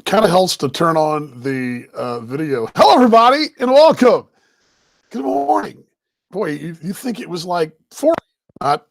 Kind of helps to turn on the video. Hello, everybody, and welcome. Good morning. Boy, you think it was like 4, not.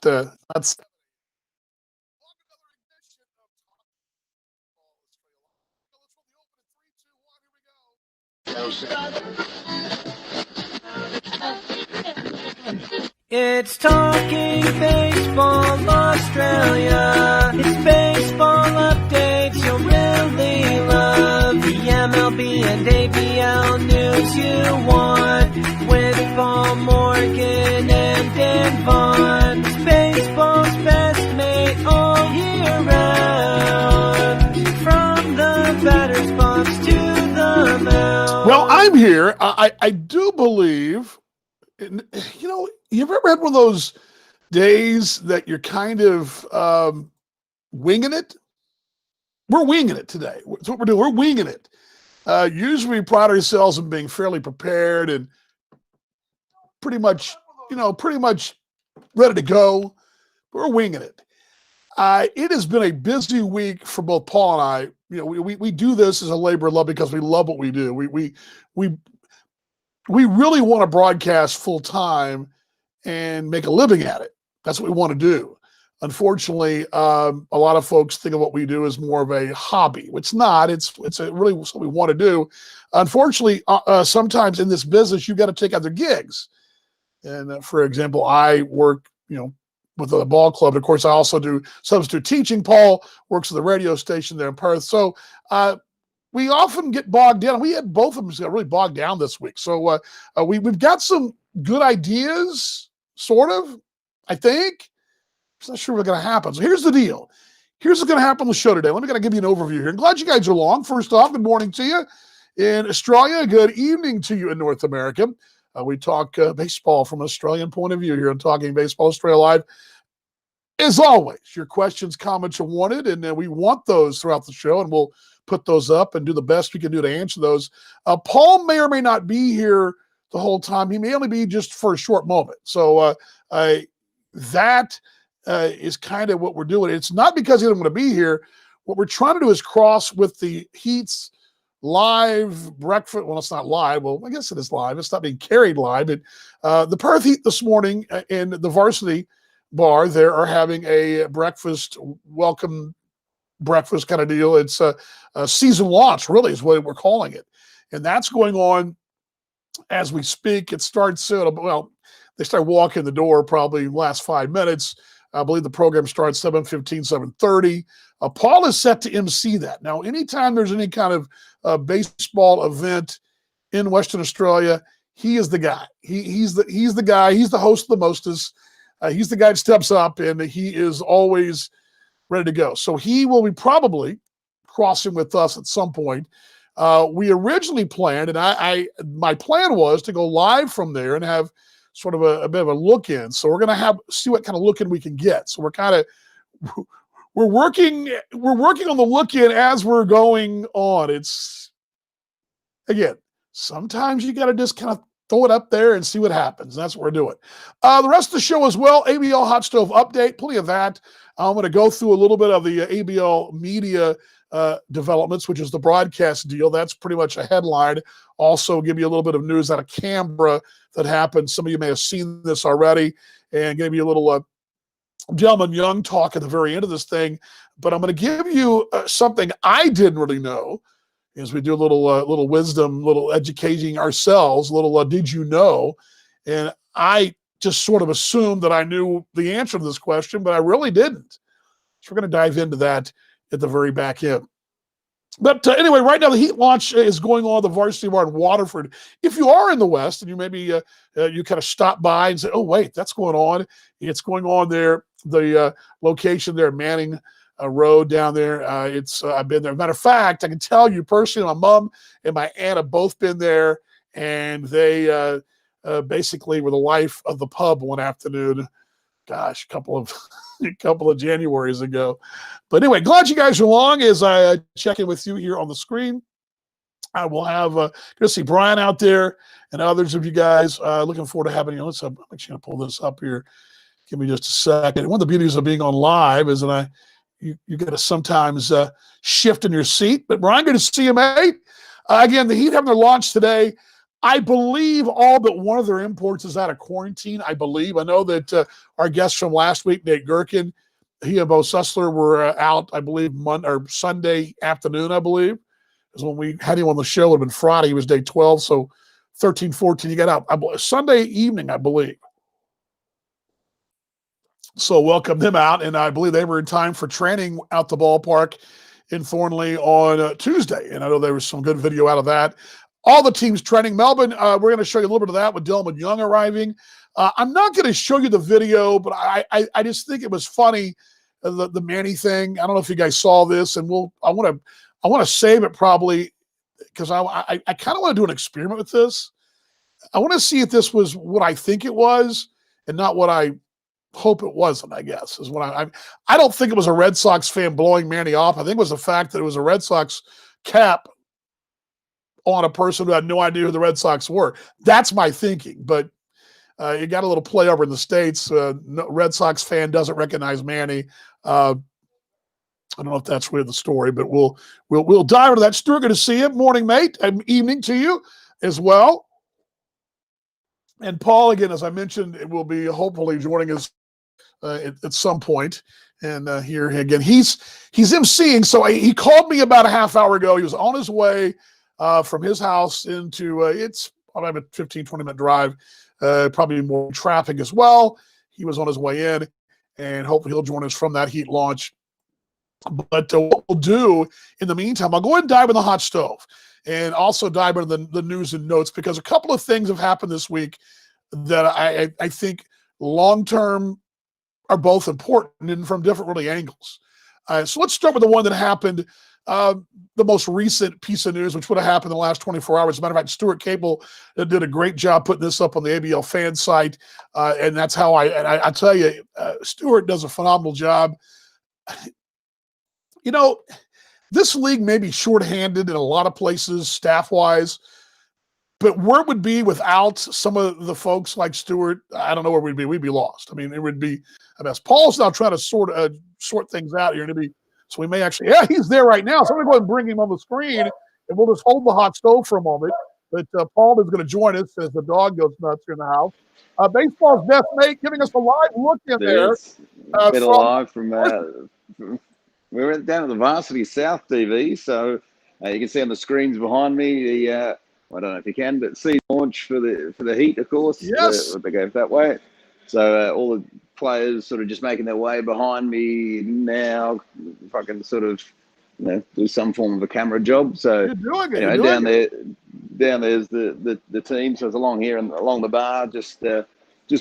It's Talking Baseball Australia. It's baseball updates you'll really love. The MLB and ABL news you want. With Paul Morgan and Dan Vaughn. It's baseball's best mate all year round. From the batter's box to the mound. Well, I'm here. I do believe, you ever had one of those days that you're kind of winging it? We're winging it today. That's what we're doing. We're winging it. Usually we pride ourselves on being fairly prepared and pretty much ready to go. We're winging it. It has been a busy week for both Paul and I. We do this as a labor of love because we love what we do. We really want to broadcast full time and make a living at it. That's what we want to do. Unfortunately, a lot of folks think of what we do as more of a hobby, which not. It's really what we want to do. Unfortunately, sometimes in this business, you've got to take other gigs. And for example, I work, with the ball club. Of course, I also do substitute teaching. Paul works at the radio station there in Perth. So we often get bogged down. We had both of them got really bogged down this week. So we've got some good ideas, sort of, I think. I'm not sure what's going to happen. So here's the deal. Here's what's going to happen on the show today. Let me give you an overview here. I'm glad you guys are along. First off, good morning to you in Australia. Good evening to you in North America. We talk baseball from an Australian point of view here on Talking Baseball Australia Live. As always, your questions, comments are wanted, and we want those throughout the show, and we'll put those up and do the best we can do to answer those. Paul may or may not be here the whole time. He may only be just for a short moment. So that is kind of what we're doing. It's not because he doesn't want to be here. What we're trying to do is cross with the Heat's live breakfast. Well, it's not live. Well, I guess it is live. It's not being carried live. But the Perth Heat this morning in the varsity bar there are having a welcome breakfast kind of deal. It's a season launch, really, is what we're calling it. And that's going on as we speak. It starts soon. Well, they start walking the door probably last 5 minutes. I believe the program starts 7:15, 7:30. Paul is set to MC that. Now, anytime there's any kind of baseball event in Western Australia, he is the guy. He's the guy. He's the host of the mostest. He's the guy that steps up, and he is always ready to go. So he will be probably crossing with us at some point. We originally planned, and my plan was to go live from there and have sort of a bit of a look in. So we're going to see what kind of look in we can get. So we're working on the look in as we're going on. It's, again, sometimes you got to just kind of throw it up there and see what happens. That's what we're doing. The rest of the show as well, ABL Hot Stove Update, plenty of that. I'm going to go through a little bit of the ABL media developments, which is the broadcast deal. That's pretty much a headline. Also give you a little bit of news out of Canberra that happened. Some of you may have seen this already, and give you a little Delman Young talk at the very end of this thing. But I'm going to give you something I didn't really know, as we do a little wisdom, little educating ourselves, little did you know? And I just sort of assumed that I knew the answer to this question, but I really didn't. So we're going to dive into that at the very back end. But anyway, right now the Heat launch is going on at the varsity bar in Waterford. If you are in the West and you maybe you kind of stop by and say, oh, wait, that's going on. It's going on there, the location there, Manning Road down there. I've been there. Matter of fact, I can tell you personally, my mom and my aunt have both been there, and they basically were the life of the pub one afternoon. Gosh, a couple of Januaries ago. But anyway, glad you guys are along as I check in with you here on the screen. I will have going to see Brian out there and others of you guys. Looking forward to having you. I'm actually going to pull this up here. Give me just a second. One of the beauties of being on live is that you got to sometimes shift in your seat. But Brian, good to see you, mate. Again, the Heat having their launch today. I believe all but one of their imports is out of quarantine. I believe. I know that our guest from last week, Nate Gherkin, he and Bo Sussler were out, I believe, Monday or Sunday afternoon, I believe. Because when we had him on the show, it would have been Friday. He was day 12. So 13, 14, he got out Sunday evening, I believe. So welcome them out. And I believe they were in time for training out the ballpark in Thornley on Tuesday. And I know there was some good video out of that. All the teams training. Melbourne, we're going to show you a little bit of that with Dylan Young arriving. I'm not going to show you the video, but I just think it was funny, the Manny thing. I don't know if you guys saw this, and I want to save it probably because I kind of want to do an experiment with this. I want to see if this was what I think it was and not what I hope it wasn't, I guess, is what I don't think it was a Red Sox fan blowing Manny off. I think it was the fact that it was a Red Sox cap on a person who had no idea who the Red Sox were. That's my thinking. But you got a little play over in the States. No, Red Sox fan doesn't recognize Manny. I don't know if that's really the story, but we'll dive into that. Stuart, good to see you. Morning, mate. And evening to you as well. And Paul, again, as I mentioned, it will be hopefully joining us at some point. And here again, he's emceeing. So he called me about a half hour ago. He was on his way from his house into it's probably a 15, 20-minute drive, probably more traffic as well. He was on his way in, and hopefully he'll join us from that Heat launch. But what we'll do in the meantime, I'll go ahead and dive in the hot stove and also dive into the news and notes, because a couple of things have happened this week that I think long-term are both important and from different really angles. So let's start with the one that happened, the most recent piece of news, which would have happened in the last 24 hours. As a matter of fact, Stuart Cable did a great job putting this up on the ABL fan site. And that's how I tell you, Stuart does a phenomenal job. You know, this league may be shorthanded in a lot of places staff-wise, but where it would be without some of the folks like Stuart, I don't know where we'd be. We'd be lost. I mean, it would be a mess. Paul's now trying to sort things out here. So we may actually, he's there right now. So I'm going to go ahead and bring him on the screen, and we'll just hold the hot stove for a moment. But Paul is going to join us as the dog goes nuts here in the house. Baseball's best mate giving us a live look in there. Bit live from we went down to the Varsity South TV, so you can see on the screens behind me I don't know if you can, but season launch for the Heat, of course. Yes. They go that way. So all the players sort of just making their way behind me now. If I can sort of do some form of a camera job. So you're doing it. Down there's the team. So it's along here and along the bar, just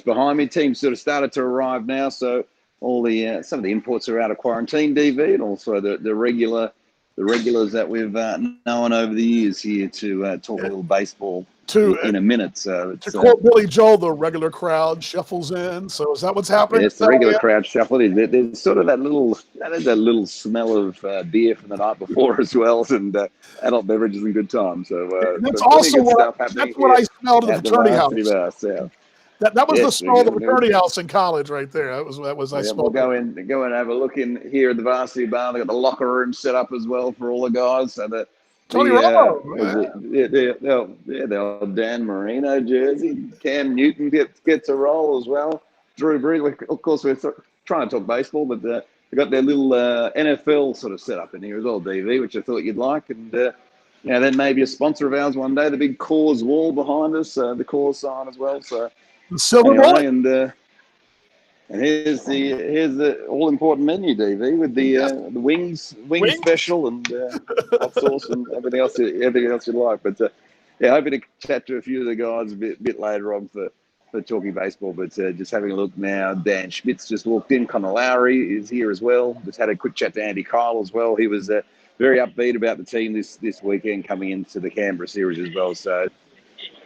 behind me. Teams sort of started to arrive now. So all the some of the imports are out of quarantine, DV, and also the regulars that we've known over the years here to talk a little baseball in a minute. So to quote Billy Joel, the regular crowd shuffles in. So is that what's happening? Yes, the regular crowd shuffling. There's sort of that little smell of beer from the night before as well, and adult beverages and good times. So that's also what I smelled at the fraternity house. That was the smell of the fraternity house in college right there. That was I smelled. We'll go in and have a look in here at the Varsity Bar. They got the locker room set up as well for all the guys. So Tony Romo. The old Dan Marino jersey. Cam Newton gets a roll as well. Drew Brees. Of course, we're trying to talk baseball, but they got their little NFL sort of set up in here as well, DV, which I thought you'd like. And then maybe a sponsor of ours one day, the big Coors wall behind us, the Coors sign as well. So Silver anyway, and here's the all important menu, DV, with the wings special and hot sauce and everything else you like. But hoping to chat to a few of the guys a bit later on for talking baseball. But just having a look now, Dan Schmitz just walked in. Connor Lowry is here as well. Just had a quick chat to Andy Kyle as well. He was very upbeat about the team this weekend coming into the Canberra series as well. So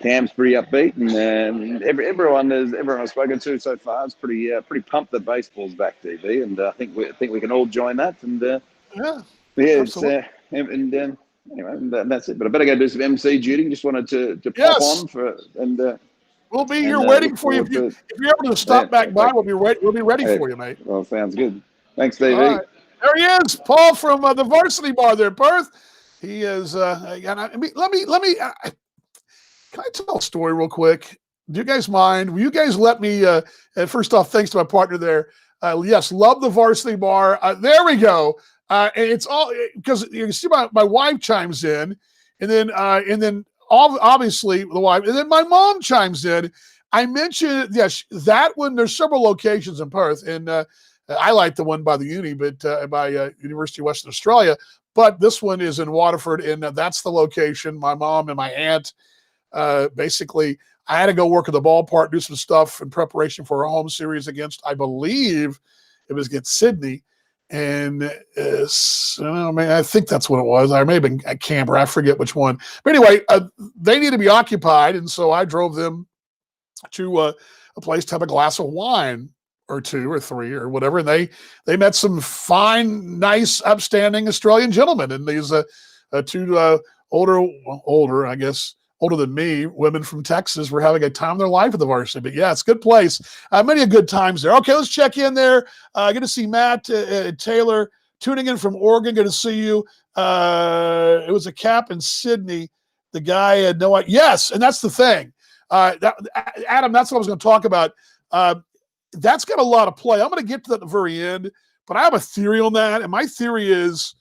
Cam's pretty upbeat, and everyone I've spoken to so far is pretty pumped that baseball's back, DV, and I think we can all join that. And absolutely. Anyway, that's it. But I better go do some MC duty. Just wanted to pop on we'll be here waiting for you. If you're able to stop back by, we'll be ready for you, mate. Well, sounds good. Thanks, DV. All right. There he is, Paul from the Varsity Bar there, Perth. He is. And let me. Can I tell a story real quick? Do you guys mind? Will you guys let me? First off, thanks to my partner there. Yes, love the Varsity Bar. There we go. And it's all because you can see my wife chimes in, and then obviously the wife, and then my mom chimes in. I mentioned yes that one. There's several locations in Perth, and I like the one by the uni, but by University of Western Australia. But this one is in Waterford, and that's the location. My mom and my aunt. Basically, I had to go work at the ballpark, do some stuff in preparation for a home series against, I believe, it was against Sydney. And I think that's what it was. I may have been at Canberra. I forget which one. But anyway, they need to be occupied. And so I drove them to a place to have a glass of wine or two or three or whatever. And they met some fine, nice, upstanding Australian gentlemen. And these two older, I guess, older than me, women from Texas were having a time of their life at the Varsity. But yeah, it's a good place. Many good times there. Okay, let's check in there. Good to see Matt Taylor tuning in from Oregon. Good to see you. It was a cap in Sydney. The guy had no idea. Yes, and that's the thing. Adam, that's what I was going to talk about. That's got a lot of play. I'm going to get to that at the very end, but I have a theory on that. And my theory is,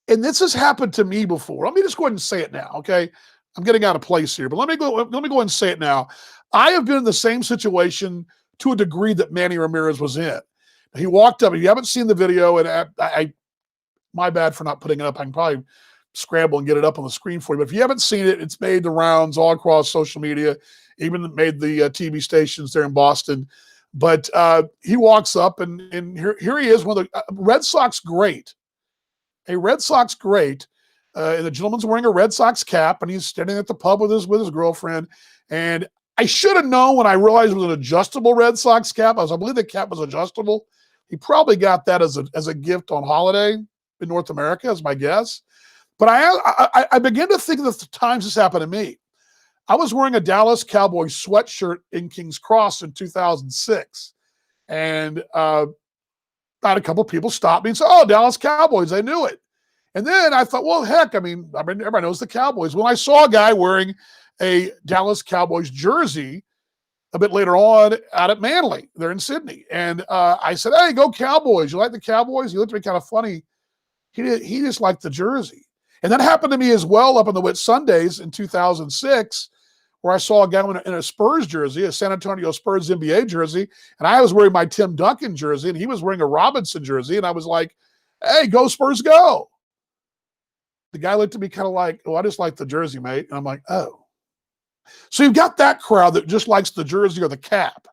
and this has happened to me before. Let me just go ahead and say it now, okay? I'm getting out of place here, but let me go ahead and say it now. I have been in the same situation to a degree that Manny Ramirez was in. He walked up. If you haven't seen the video, and I my bad for not putting it up. I can probably scramble and get it up on the screen for you. But if you haven't seen it, it's made the rounds all across social media, even made the TV stations there in Boston. But he walks up, and here he is, one of the Red Sox great. A Red Sox great, and the gentleman's wearing a Red Sox cap, and he's standing at the pub with his girlfriend. And I should have known when I realized it was an adjustable Red Sox cap. I believe the cap was adjustable. He probably got that as a gift on holiday in North America, is my guess. But I began to think of the times this happened to me. I was wearing a Dallas Cowboys sweatshirt in King's Cross in 2006, and I had a couple of people stop me and say, "Oh, Dallas Cowboys." I knew it. And then I thought, well, heck, I mean, everybody knows the Cowboys. When I saw a guy wearing a Dallas Cowboys jersey a bit later on out at Manly, they're in Sydney. And I said, "Hey, go Cowboys. You like the Cowboys?" He looked at me kind of funny. He just liked the jersey. And that happened to me as well up on the Whit Sundays in 2006, where I saw a guy in a Spurs jersey, a San Antonio Spurs NBA jersey, and I was wearing my Tim Duncan jersey, and he was wearing a Robinson jersey, and I was like, "Hey, go Spurs, go." The guy looked at me kind of like, "Oh, I just like the jersey, mate." And I'm like, "Oh." So you've got that crowd that just likes the jersey or the cap.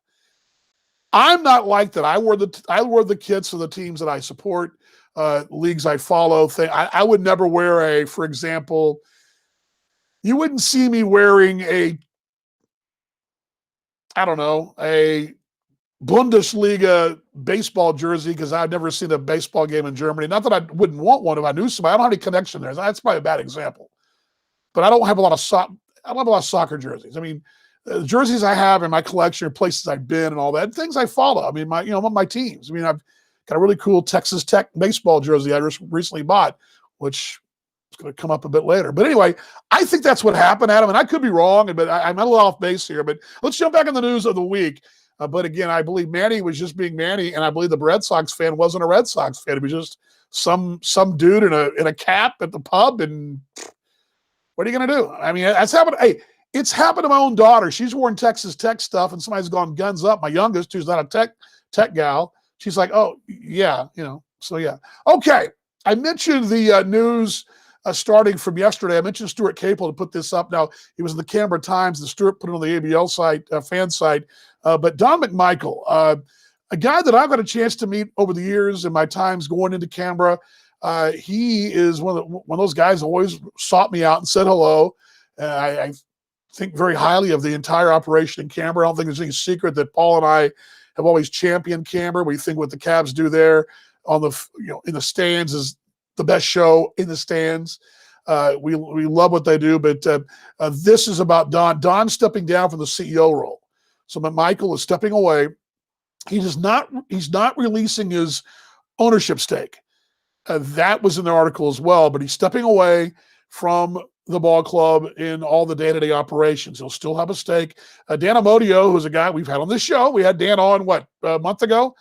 I'm not like that. I wear the kits for the teams that I support, leagues I follow. I would never wear for example, you wouldn't see me wearing a Bundesliga baseball jersey because I've never seen a baseball game in Germany. Not that I wouldn't want one if I knew somebody. I don't have any connection there. That's probably a bad example. But I don't have a lot of soccer jerseys. I mean, the jerseys I have in my collection are places I've been and all that, things I follow. I mean, my teams. I mean, I've got a really cool Texas Tech baseball jersey I just recently bought, which is going to come up a bit later. But anyway, I think that's what happened, Adam, and I could be wrong, but I'm a little off base here. But let's jump back in the news of the week. But again, I believe Manny was just being Manny, and I believe the Red Sox fan wasn't a Red Sox fan. He was just some dude in a cap at the pub, and what are you going to do? I mean, that's happened. Hey, it's happened to my own daughter. She's worn Texas Tech stuff, and somebody's gone guns up. My youngest, who's not a tech gal, she's like, "Oh, yeah, so yeah." Okay, I mentioned the news starting from yesterday. I mentioned Stuart Capel to put this up. Now, he was in the Canberra Times, and Stuart put it on the ABL site, fan site. But Don McMichael, a guy that I've got a chance to meet over the years in my times going into Canberra, he is one of those guys who always sought me out and said hello. I think very highly of the entire operation in Canberra. I don't think there's any secret that Paul and I have always championed Canberra. We think what the Cavs do there on in the stands is the best show in the stands. We love what they do, but this is about Don. Don stepping down from the CEO role. So McMichael is stepping away. He's not releasing his ownership stake. That was in the article as well, but he's stepping away from the ball club in all the day-to-day operations. He'll still have a stake. Dan Amodio, who's a guy we've had on this show, we had Dan on, a month ago?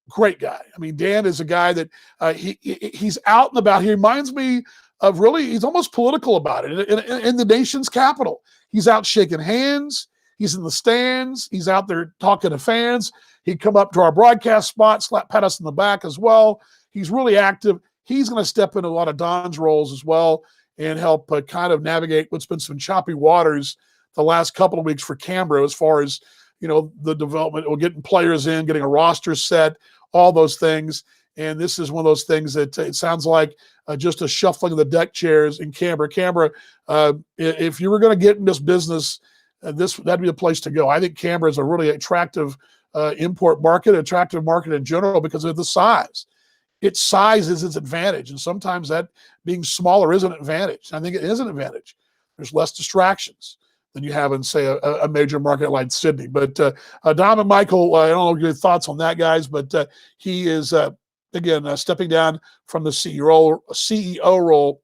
Great guy. I mean, Dan is a guy that he's out and about. He reminds me of he's almost political about it. In the nation's capital, he's out shaking hands. He's in the stands. He's out there talking to fans. He'd come up to our broadcast spot, pat us in the back as well. He's really active. He's going to step into a lot of Don's roles as well and help kind of navigate what's been some choppy waters the last couple of weeks for Canberra as far as, the development or getting players in, getting a roster set, all those things. And this is one of those things that it sounds like just a shuffling of the deck chairs in Canberra. Canberra, if you were going to get in this business, that'd be the place to go. I think Canberra is a really attractive import market, attractive market in general because of the size. Its size is its advantage, and sometimes that being smaller is an advantage. I think it is an advantage. There's less distractions than you have in, say, a major market like Sydney. But Dom and Michael, I don't know your thoughts on that, guys, but he is, again, stepping down from the CEO role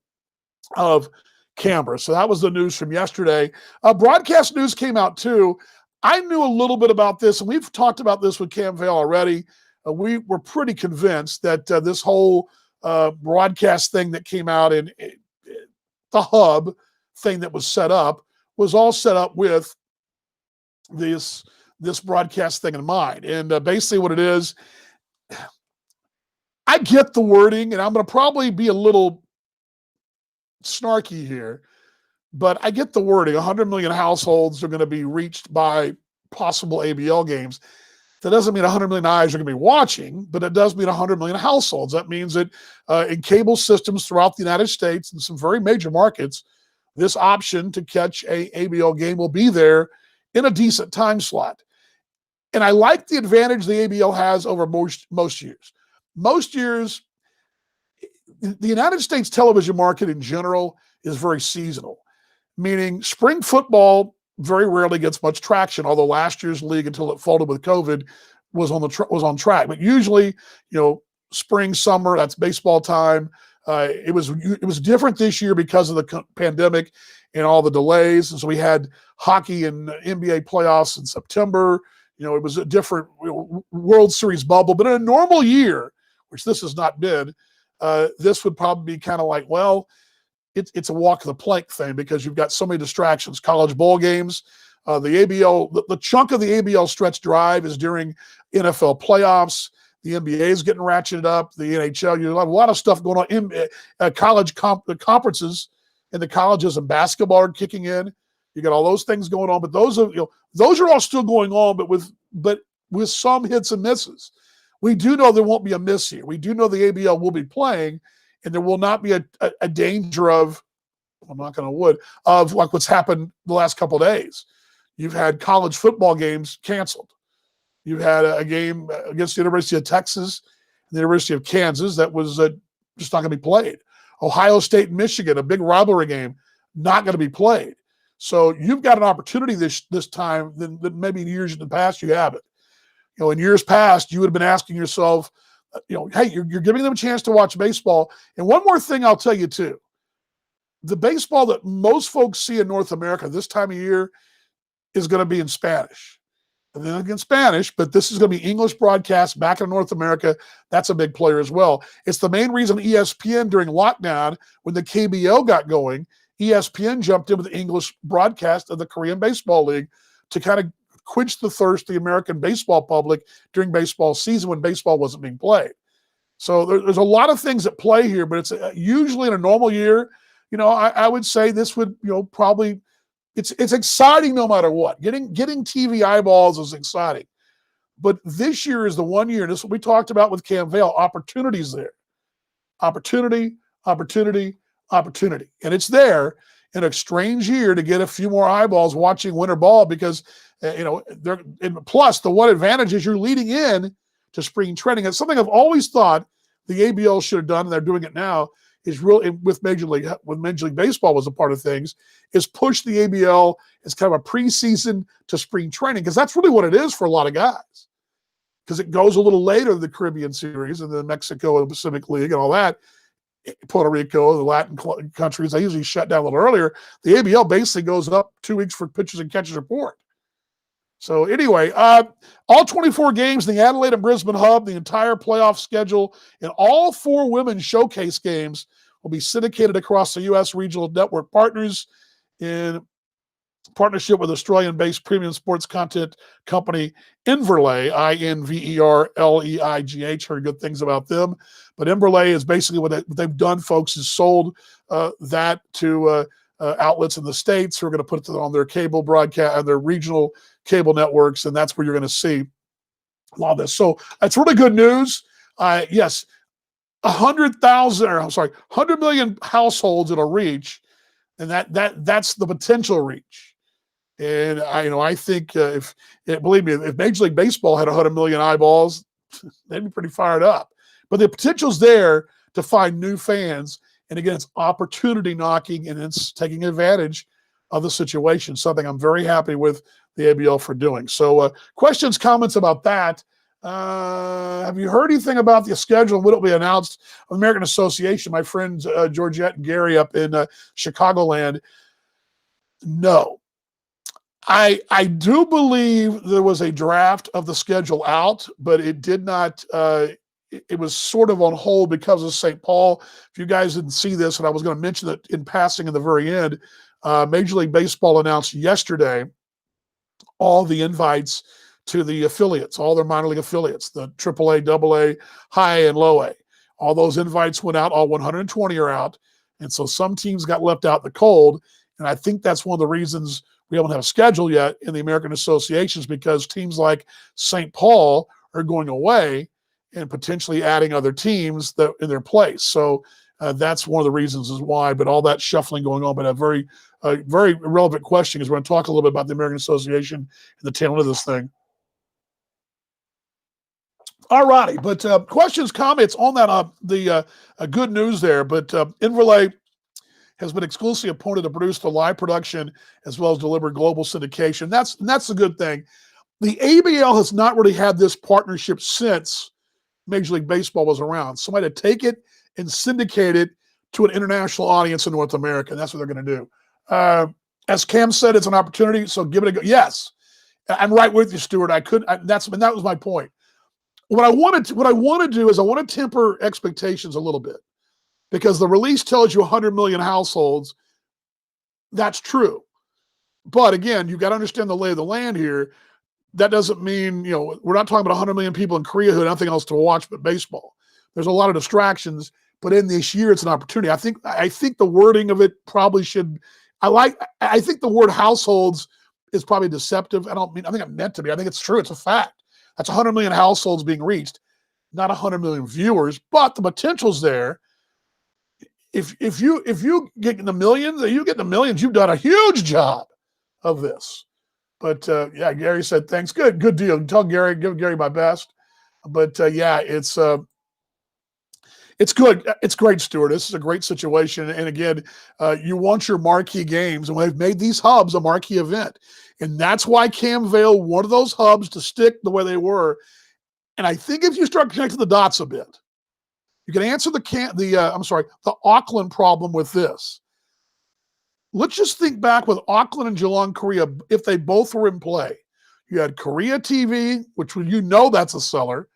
of Canberra. So that was the news from yesterday. Broadcast news came out, too. I knew a little bit about this, and we've talked about this with Cam Vale already. We were pretty convinced that this whole broadcast thing that came out in the hub thing that was set up was all set up with this broadcast thing in mind. And basically what it is, I get the wording, and I'm going to probably be a little snarky here, but I get the wording. 100 million households are going to be reached by possible ABL games. That doesn't mean 100 million eyes are going to be watching, but it does mean 100 million households. That means that in cable systems throughout the United States and some very major markets, this option to catch a ABL game will be there in a decent time slot. And I like the advantage the ABL has over most years. Most years, the United States television market in general is very seasonal, meaning spring football very rarely gets much traction, although last year's league, until it folded with COVID, was on track. But usually, spring, summer, that's baseball time. It was different this year because of the pandemic and all the delays. And so we had hockey and NBA playoffs in September. It was a different World Series bubble. But in a normal year, which this has not been, this would probably be kind of like, well, it's a walk the plank thing because you've got so many distractions. College bowl games, the ABL, the chunk of the ABL stretch drive is during NFL playoffs. The NBA is getting ratcheted up. The NHL, you have a lot of stuff going on in college conferences, and the colleges and basketball are kicking in. You got all those things going on, but those are all still going on, but with some hits and misses. We do know there won't be a miss here. We do know the ABL will be playing, and there will not be a danger of, I'm not going to wood, of like what's happened the last couple of days. You've had college football games canceled. You had a game against the University of Texas and the University of Kansas that was just not going to be played. Ohio State and Michigan, a big rivalry game, not going to be played. So you've got an opportunity this time that maybe in years in the past you haven't. In years past, you would have been asking yourself, hey, you're giving them a chance to watch baseball. And one more thing I'll tell you too. The baseball that most folks see in North America this time of year is going to be in Spanish. And then again, Spanish, but this is going to be English broadcast back in North America. That's a big player as well. It's the main reason ESPN during lockdown, when the KBO got going, ESPN jumped in with the English broadcast of the Korean Baseball League to kind of quench the thirst of the American baseball public during baseball season when baseball wasn't being played. So there's a lot of things at play here, but it's usually in a normal year, I would say this would, probably, it's exciting no matter what. Getting TV eyeballs is exciting. But this year is the one year, and this is what we talked about with Cam Vale, opportunities there. Opportunity. And it's there in a strange year to get a few more eyeballs watching winter ball because, and plus the one advantage is you're leading in to spring training. It's something I've always thought the ABL should have done, and they're doing it now, is really with Major League Baseball was a part of things, is push the ABL as kind of a preseason to spring training, because that's really what it is for a lot of guys. because it goes a little later than the Caribbean series and the Mexico and the Pacific League and all that. Puerto Rico, the Latin countries, they usually shut down a little earlier. The ABL basically goes up 2 weeks for pitchers and catchers report. So anyway, all 24 games in the Adelaide and Brisbane hub, the entire playoff schedule, and all 4 women's showcase games will be syndicated across the U.S. regional network partners in partnership with Australian-based premium sports content company Inverleigh, Inverleigh. Heard good things about them. But Inverleigh is basically what they've done, folks, is sold that to outlets in the States who are going to put it on their cable broadcast and their regional cable networks, and that's where you're going to see a lot of this. So that's really good news. Yes, 100 million households it'll reach, and that's the potential reach. And I think believe me, if Major League Baseball had 100 million eyeballs, they'd be pretty fired up. But the potential's there to find new fans. And again, it's opportunity knocking, and it's taking advantage of the situation, something I'm very happy with the ABL for doing. So questions, comments about that. Have you heard anything about the schedule? Will it be announced? American Association, my friends Georgette and Gary up in Chicagoland. No. I do believe there was a draft of the schedule out, but it did not it was sort of on hold because of St. Paul. If you guys didn't see this, and I was going to mention it in passing in the very end, Major League Baseball announced yesterday all the invites to the affiliates, all their minor league affiliates, the AAA, AA, high and low A. All those invites went out, all 120 are out. And so some teams got left out in the cold. And I think that's one of the reasons we haven't have a schedule yet in the American Associations, because teams like St. Paul are going away and potentially adding other teams that in their place. So that's one of the reasons is why, but all that shuffling going on. But a very relevant question, is we're going to talk a little bit about the American Association and the tail end of this thing. All righty, but questions, comments on that, the good news there. But Inverleigh has been exclusively appointed to produce the live production as well as deliver global syndication. That's a good thing. The ABL has not really had this partnership since Major League Baseball was around. Somebody to take it and syndicate it to an international audience in North America. And that's what they're going to do. As Cam said, it's an opportunity, so give it a go. Yes, I'm right with you, Stuart. That was my point. What I want to do is I want to temper expectations a little bit, because the release tells you 100 million households. That's true. But again, you've got to understand the lay of the land here. That doesn't mean, we're not talking about 100 million people in Korea who have nothing else to watch but baseball. There's a lot of distractions, but in this year, it's an opportunity. I think the wording of it probably should, I think the word households is probably deceptive. I think it meant to be. I think it's true. It's a fact. That's 100 million households being reached, not 100 million viewers, but the potential's there. If you get in the millions, you've done a huge job of this. But yeah, Gary said thanks. Good deal. Tell Gary, give Gary my best. But yeah, it's good. It's great, Stuart. This is a great situation. And again, you want your marquee games, and they've made these hubs a marquee event. And that's why Cam Vale wanted those hubs to stick the way they were. And I think if you start connecting the dots a bit, you can answer the Auckland problem with this. Let's just think back with Auckland and Geelong, Korea, if they both were in play. You had Korea TV, which that's a seller.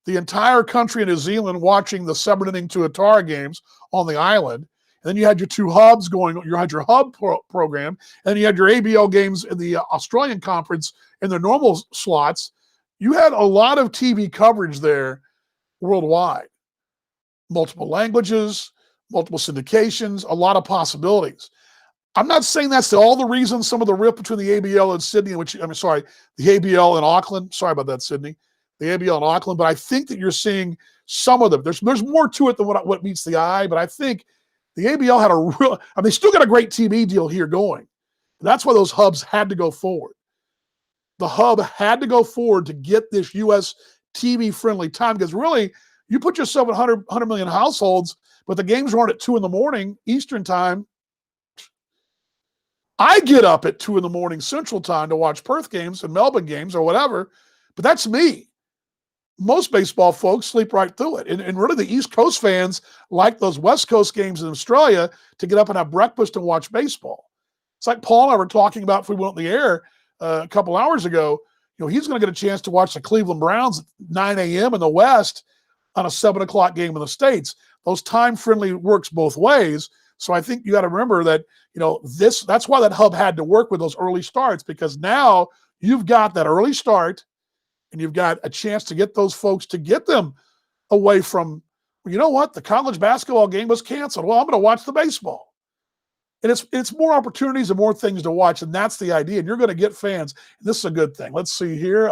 The entire country in New Zealand watching the 7-inning Tuatara games on the island. And then you had your two hubs going. You had your hub program, and you had your ABL games in the Australian Conference in their normal slots. You had a lot of TV coverage there worldwide. Multiple languages, multiple syndications, a lot of possibilities. I'm not saying that's all the reasons some of the rift between the ABL and Sydney, the ABL and Auckland. Sorry about that, Sydney. The ABL and Auckland, but I think that you're seeing some of them. There's more to it than what meets the eye, but I think the ABL had they still got a great TV deal here going. That's why those hubs had to go forward. The hub had to go forward to get this U.S. TV-friendly time, because really, you put yourself at 100 million households, but the games run at 2 a.m. Eastern time. I get up at 2 a.m. Central time to watch Perth games and Melbourne games or whatever, but that's me. most baseball folks sleep right through it. And really the East Coast fans like those West Coast games in Australia to get up and have breakfast and watch baseball. It's like Paul and I were talking about if we went on the air a couple hours ago. He's going to get a chance to watch the Cleveland Browns at 9 a.m. in the West on a 7 o'clock game in the States. Those time-friendly works both ways. So I think you got to remember that, that's why that hub had to work with those early starts, because now you've got that early start and you've got a chance to get those folks, to get them away from, the college basketball game was canceled. Well, I'm going to watch the baseball. And it's more opportunities and more things to watch, and that's the idea. And you're going to get fans. And this is a good thing. Let's see here.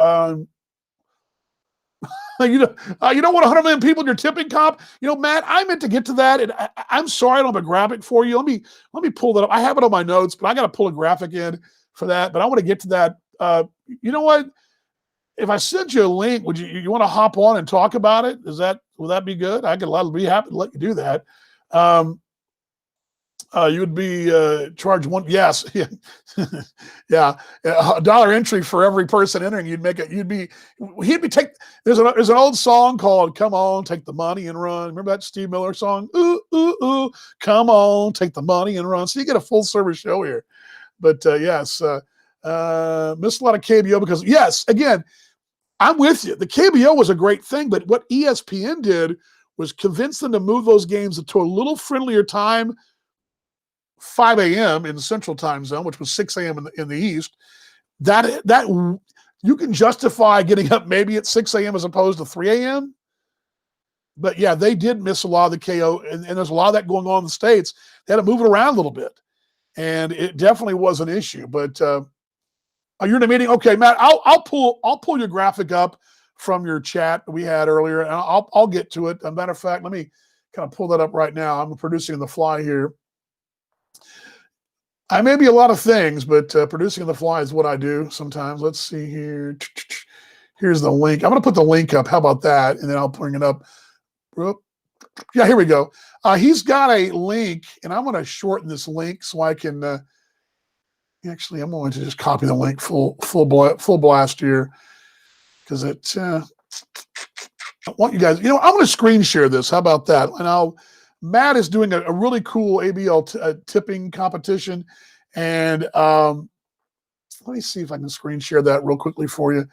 You don't want 100 million people in your tipping comp. Matt, I meant to get to that, and I'm sorry I don't have a graphic for you. Let me pull that up. I have it on my notes, but I got to pull a graphic in for that. But I want to get to that. You know what? If I send you a link, would you want to hop on and talk about it? Would that be good? I could be happy to let you do that. You would be charged one. Yes. Yeah. $1 entry for every person entering. He'd be there's an old song called "Come On, Take the Money and Run." Remember that Steve Miller song? Ooh, ooh, ooh. Come on, take the money and run. So you get a full service show here. But yes, missed a lot of KBO because, yes, again, I'm with you. The KBO was a great thing, but what ESPN did was convince them to move those games to a little friendlier time, 5 a.m. in the Central Time Zone, which was 6 a.m. in the East. That you can justify getting up maybe at 6 a.m. as opposed to 3 a.m. But yeah, they did miss a lot of the KO, and there's a lot of that going on in the States. They had to move it around a little bit, and it definitely was an issue. But you're in a meeting, okay, Matt? I'll pull your graphic up from your chat we had earlier, and I'll get to it. As a matter of fact, let me kind of pull that up right now. I'm producing on the fly here. I may be a lot of things, but producing on the fly is what I do sometimes. Let's see here. Here's the link. I'm going to put the link up. How about that? And then I'll bring it up. Yeah, here we go. He's got a link, and I'm going to shorten this link so I can actually, I'm going to just copy the link full blast here because I want you guys, I'm going to screen share this. How about that? And Matt is doing a really cool ABL tipping competition. And let me see if I can screen share that real quickly for you.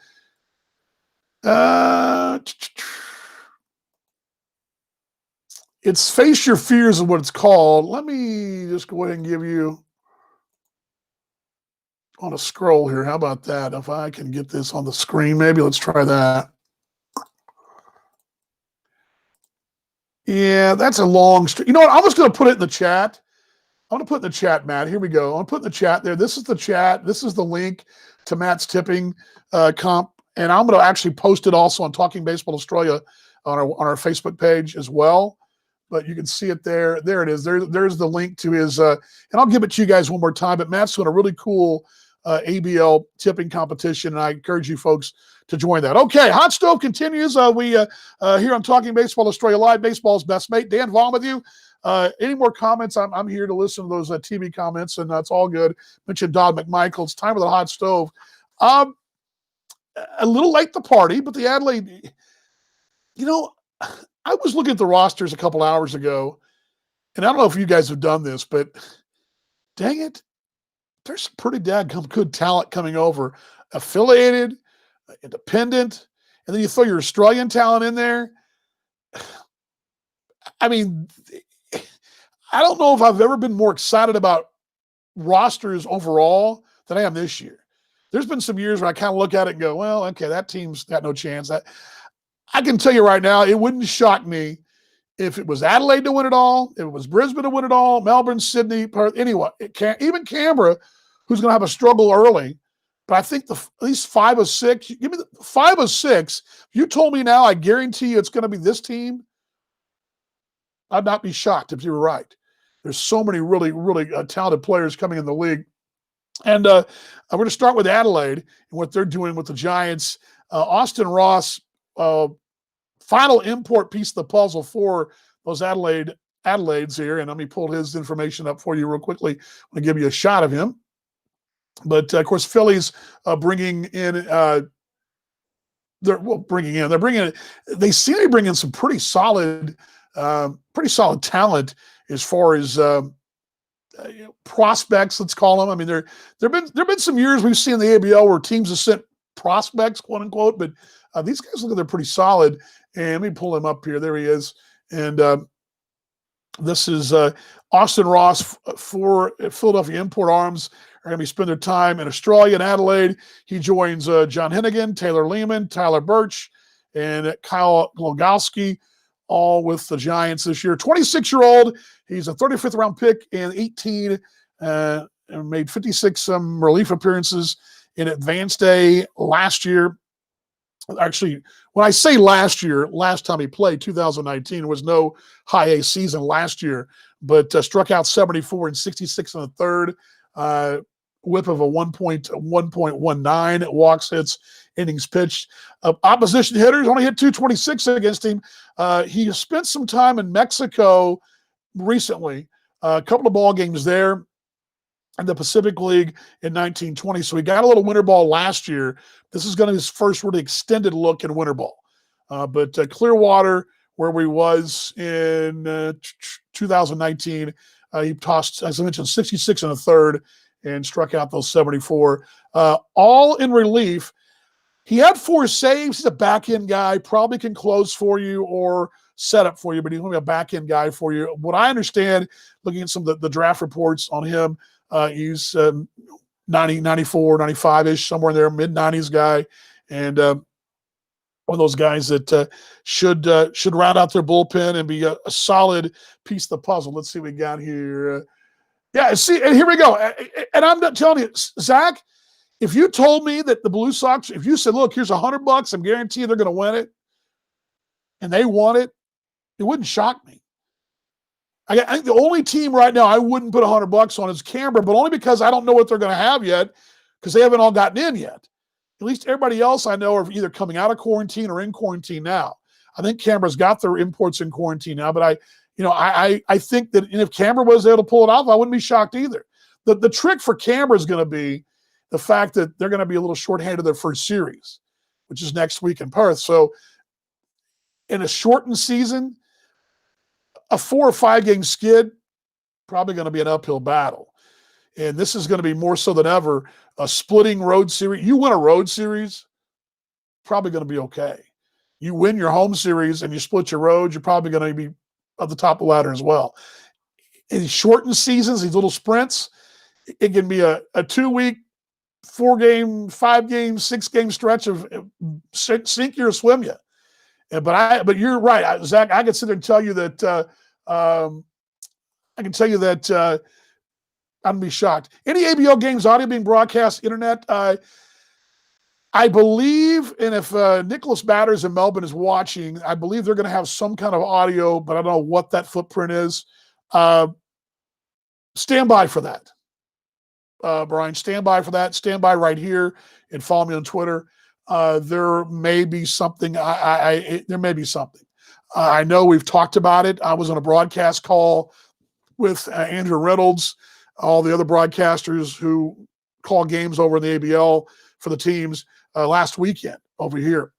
It's Face Your Fears is what it's called. Let me just go ahead and give you on a scroll here. How about that? If I can get this on the screen, maybe let's try that. Yeah, that's a long stream. You know what? I'm just going to put it in the chat. I'm going to put it in the chat, Matt. Here we go. I'm going to put in the chat there. This is the chat. This is the link to Matt's tipping comp. And I'm going to actually post it also on Talking Baseball Australia on our Facebook page as well. But you can see it there. There it is. There's the link to his, and I'll give it to you guys one more time. But Matt's doing a really cool ABL tipping competition, and I encourage you folks to join that. Okay, Hot Stove continues. We here on Talking Baseball Australia Live, baseball's best mate. Dan Vaughn with you. Any more comments? I'm here to listen to those TV comments, and that's all good. Mentioned Dodd McMichael. It's time for the Hot Stove. A little late to party, but the Adelaide, I was looking at the rosters a couple hours ago, and I don't know if you guys have done this, but dang it, there's some pretty good talent coming over. Affiliated, independent, and then you throw your Australian talent in there. I mean, I don't know if I've ever been more excited about rosters overall than I am this year. There's been some years where I kind of look at it and go, well, okay, that team's got no chance. I can tell you right now, it wouldn't shock me if it was Adelaide to win it all, if it was Brisbane to win it all, Melbourne, Sydney, Perth, anyone. Even Canberra, who's going to have a struggle early. But I think at least 5 or 6. Give me the 5 or 6. If you told me now, I guarantee you it's going to be this team, I'd not be shocked if you were right. There's so many really, really talented players coming in the league. And we're going to start with Adelaide and what they're doing with the Giants. Austin Ross, final import piece of the puzzle for those Adelaides here. And let me pull his information up for you real quickly. I'm going to give you a shot of him. But, of course, Phillies bringing in They seem to be bringing some pretty solid talent as far as prospects, let's call them. I mean, there've been some years we've seen in the ABL where teams have sent prospects, quote unquote, but these guys look like they're pretty solid. And let me pull him up here. There he is. And this is Austin Ross for Philadelphia Import Arms. Are going to be spending their time in Australia and Adelaide. He joins John Hennigan, Taylor Lehman, Tyler Birch, and Kyle Glogowski, all with the Giants this year. 26-year-old. He's a 35th round pick in 18 and made 56 relief appearances in Advanced A last year. Actually, when I say last year, last time he played, 2019, there was no high A season last year, but struck out 74 and 66 in the third. Whip of a 1.19 walks, hits, innings pitched. Opposition hitters only hit 226 against him. He spent some time in Mexico recently, a couple of ball games there in the Pacific League in 1920. So he got a little winter ball last year. This is going to be his first really extended look in winter ball. But Clearwater, where we was in 2019, he tossed, as I mentioned, 66 in the third and struck out those 74. All in relief. He had 4 saves. He's a back-end guy, probably can close for you or set up for you, but he's going to be a back-end guy for you. What I understand, looking at some of the draft reports on him, he's 90, 94, 95-ish, somewhere in there, mid-90s guy, and one of those guys that should round out their bullpen and be a solid piece of the puzzle. Let's see what we got here. And here we go. And I'm not telling you, Zach, if you told me that the Blue Sox, if you said, look, here's $100, I'm guaranteeing they're going to win it, and they won it, it wouldn't shock me. I think the only team right now I wouldn't put $100 on is Canberra, but only because I don't know what they're going to have yet, because they haven't all gotten in yet. At least everybody else I know are either coming out of quarantine or in quarantine now. I think Canberra's got their imports in quarantine now, but I think that if Canberra was able to pull it off, I wouldn't be shocked either. The trick for Canberra is going to be the fact that they're going to be a little shorthanded their first series, which is next week in Perth. So in a shortened season, a 4 or 5 game skid, probably going to be an uphill battle. And this is going to be more so than ever a splitting road series. You win a road series, probably going to be okay. You win your home series and you split your road, you're probably going to be at the top of the ladder as well. In shortened seasons, these little sprints, it can be a 2-week, 4-game, 5-game, 6-game stretch of sink you or swim you. But you're right, Zach. I can sit there and tell you that I'd be shocked. Any ABL games audio being broadcast internet? I believe, and if Nicholas Batters in Melbourne is watching, I believe they're going to have some kind of audio, but I don't know what that footprint is. Stand by for that, Brian. Stand by for that. Stand by right here and follow me on Twitter. There may be something. There may be something. I know we've talked about it. I was on a broadcast call with Andrew Reynolds, all the other broadcasters who call games over in the ABL for the teams last weekend over here.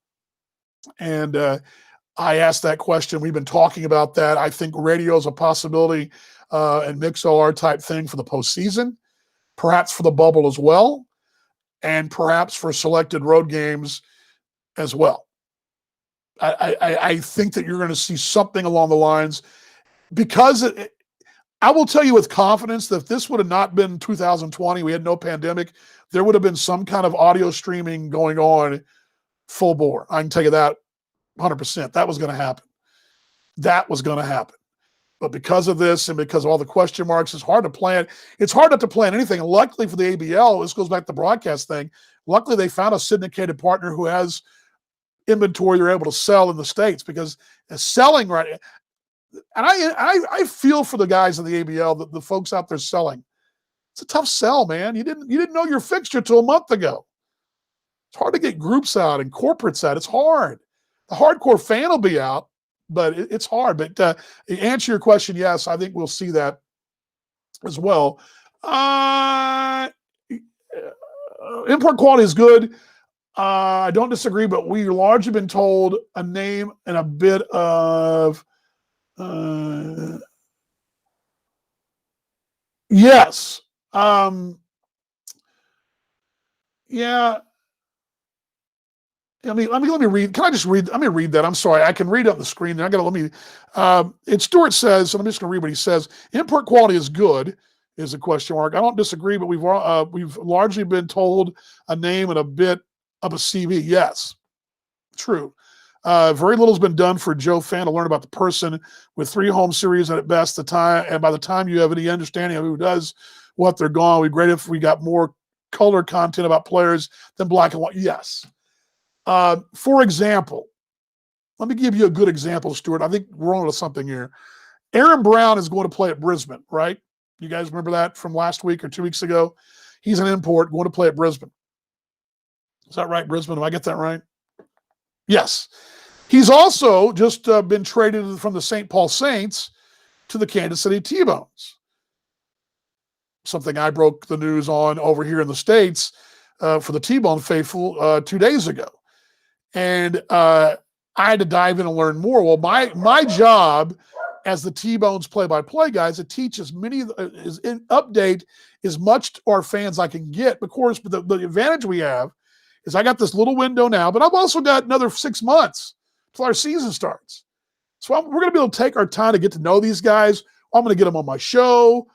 And I asked that question. We've been talking about that. I think radio is a possibility and MixLR type thing for the postseason, perhaps for the bubble as well, and perhaps for selected road games as well. I think that you're going to see something along the lines, because I will tell you with confidence that if this would have not been 2020, we had no pandemic, there would have been some kind of audio streaming going on full bore. I can tell you that 100%. That was going to happen. That was going to happen. But because of this and because of all the question marks, it's hard to plan. It's hard not to plan anything. And luckily for the ABL, this goes back to the broadcast thing. Luckily, they found a syndicated partner who has inventory they're able to sell in the States, because selling right. And I feel for the guys in the ABL, the folks out there selling. It's a tough sell, man. You didn't know your fixture till a month ago. It's hard to get groups out and corporates out. It's hard. The hardcore fan will be out, but it's hard. But to answer your question, yes, I think we'll see that as well. Import quality is good. I don't disagree, but we've largely been told a name and a bit of yes. Yeah. Let me read. Can I just read? Let me read that. I'm sorry. I can read it on the screen. I got to let me. Stuart says, and I'm just going to read what he says. Import quality is good, is a question mark. I don't disagree, but we've largely been told a name and a bit of a CV. Yes, true. Very little has been done for Joe Fan to learn about the person with 3 home series at best. And by the time you have any understanding of who does what they're gone, we'd be great if we got more color content about players than black and white. Yes. For example, let me give you a good example, Stuart. I think we're on to something here. Aaron Brown is going to play at Brisbane, right? You guys remember that from last week or 2 weeks ago? He's an import going to play at Brisbane. Is that right, Brisbane? Do I get that right? Yes. He's also just been traded from the St. Paul Saints to the Kansas City T-Bones. Something I broke the news on over here in the States for the T-Bone faithful 2 days ago. And I had to dive in and learn more. Well, my job as the T-Bones play-by-play guy is to teach as many update as much to our fans I can get. Of course, but the advantage we have is I got this little window now, but I've also got another 6 months till our season starts. So we're going to be able to take our time to get to know these guys. I'm going to get them on my show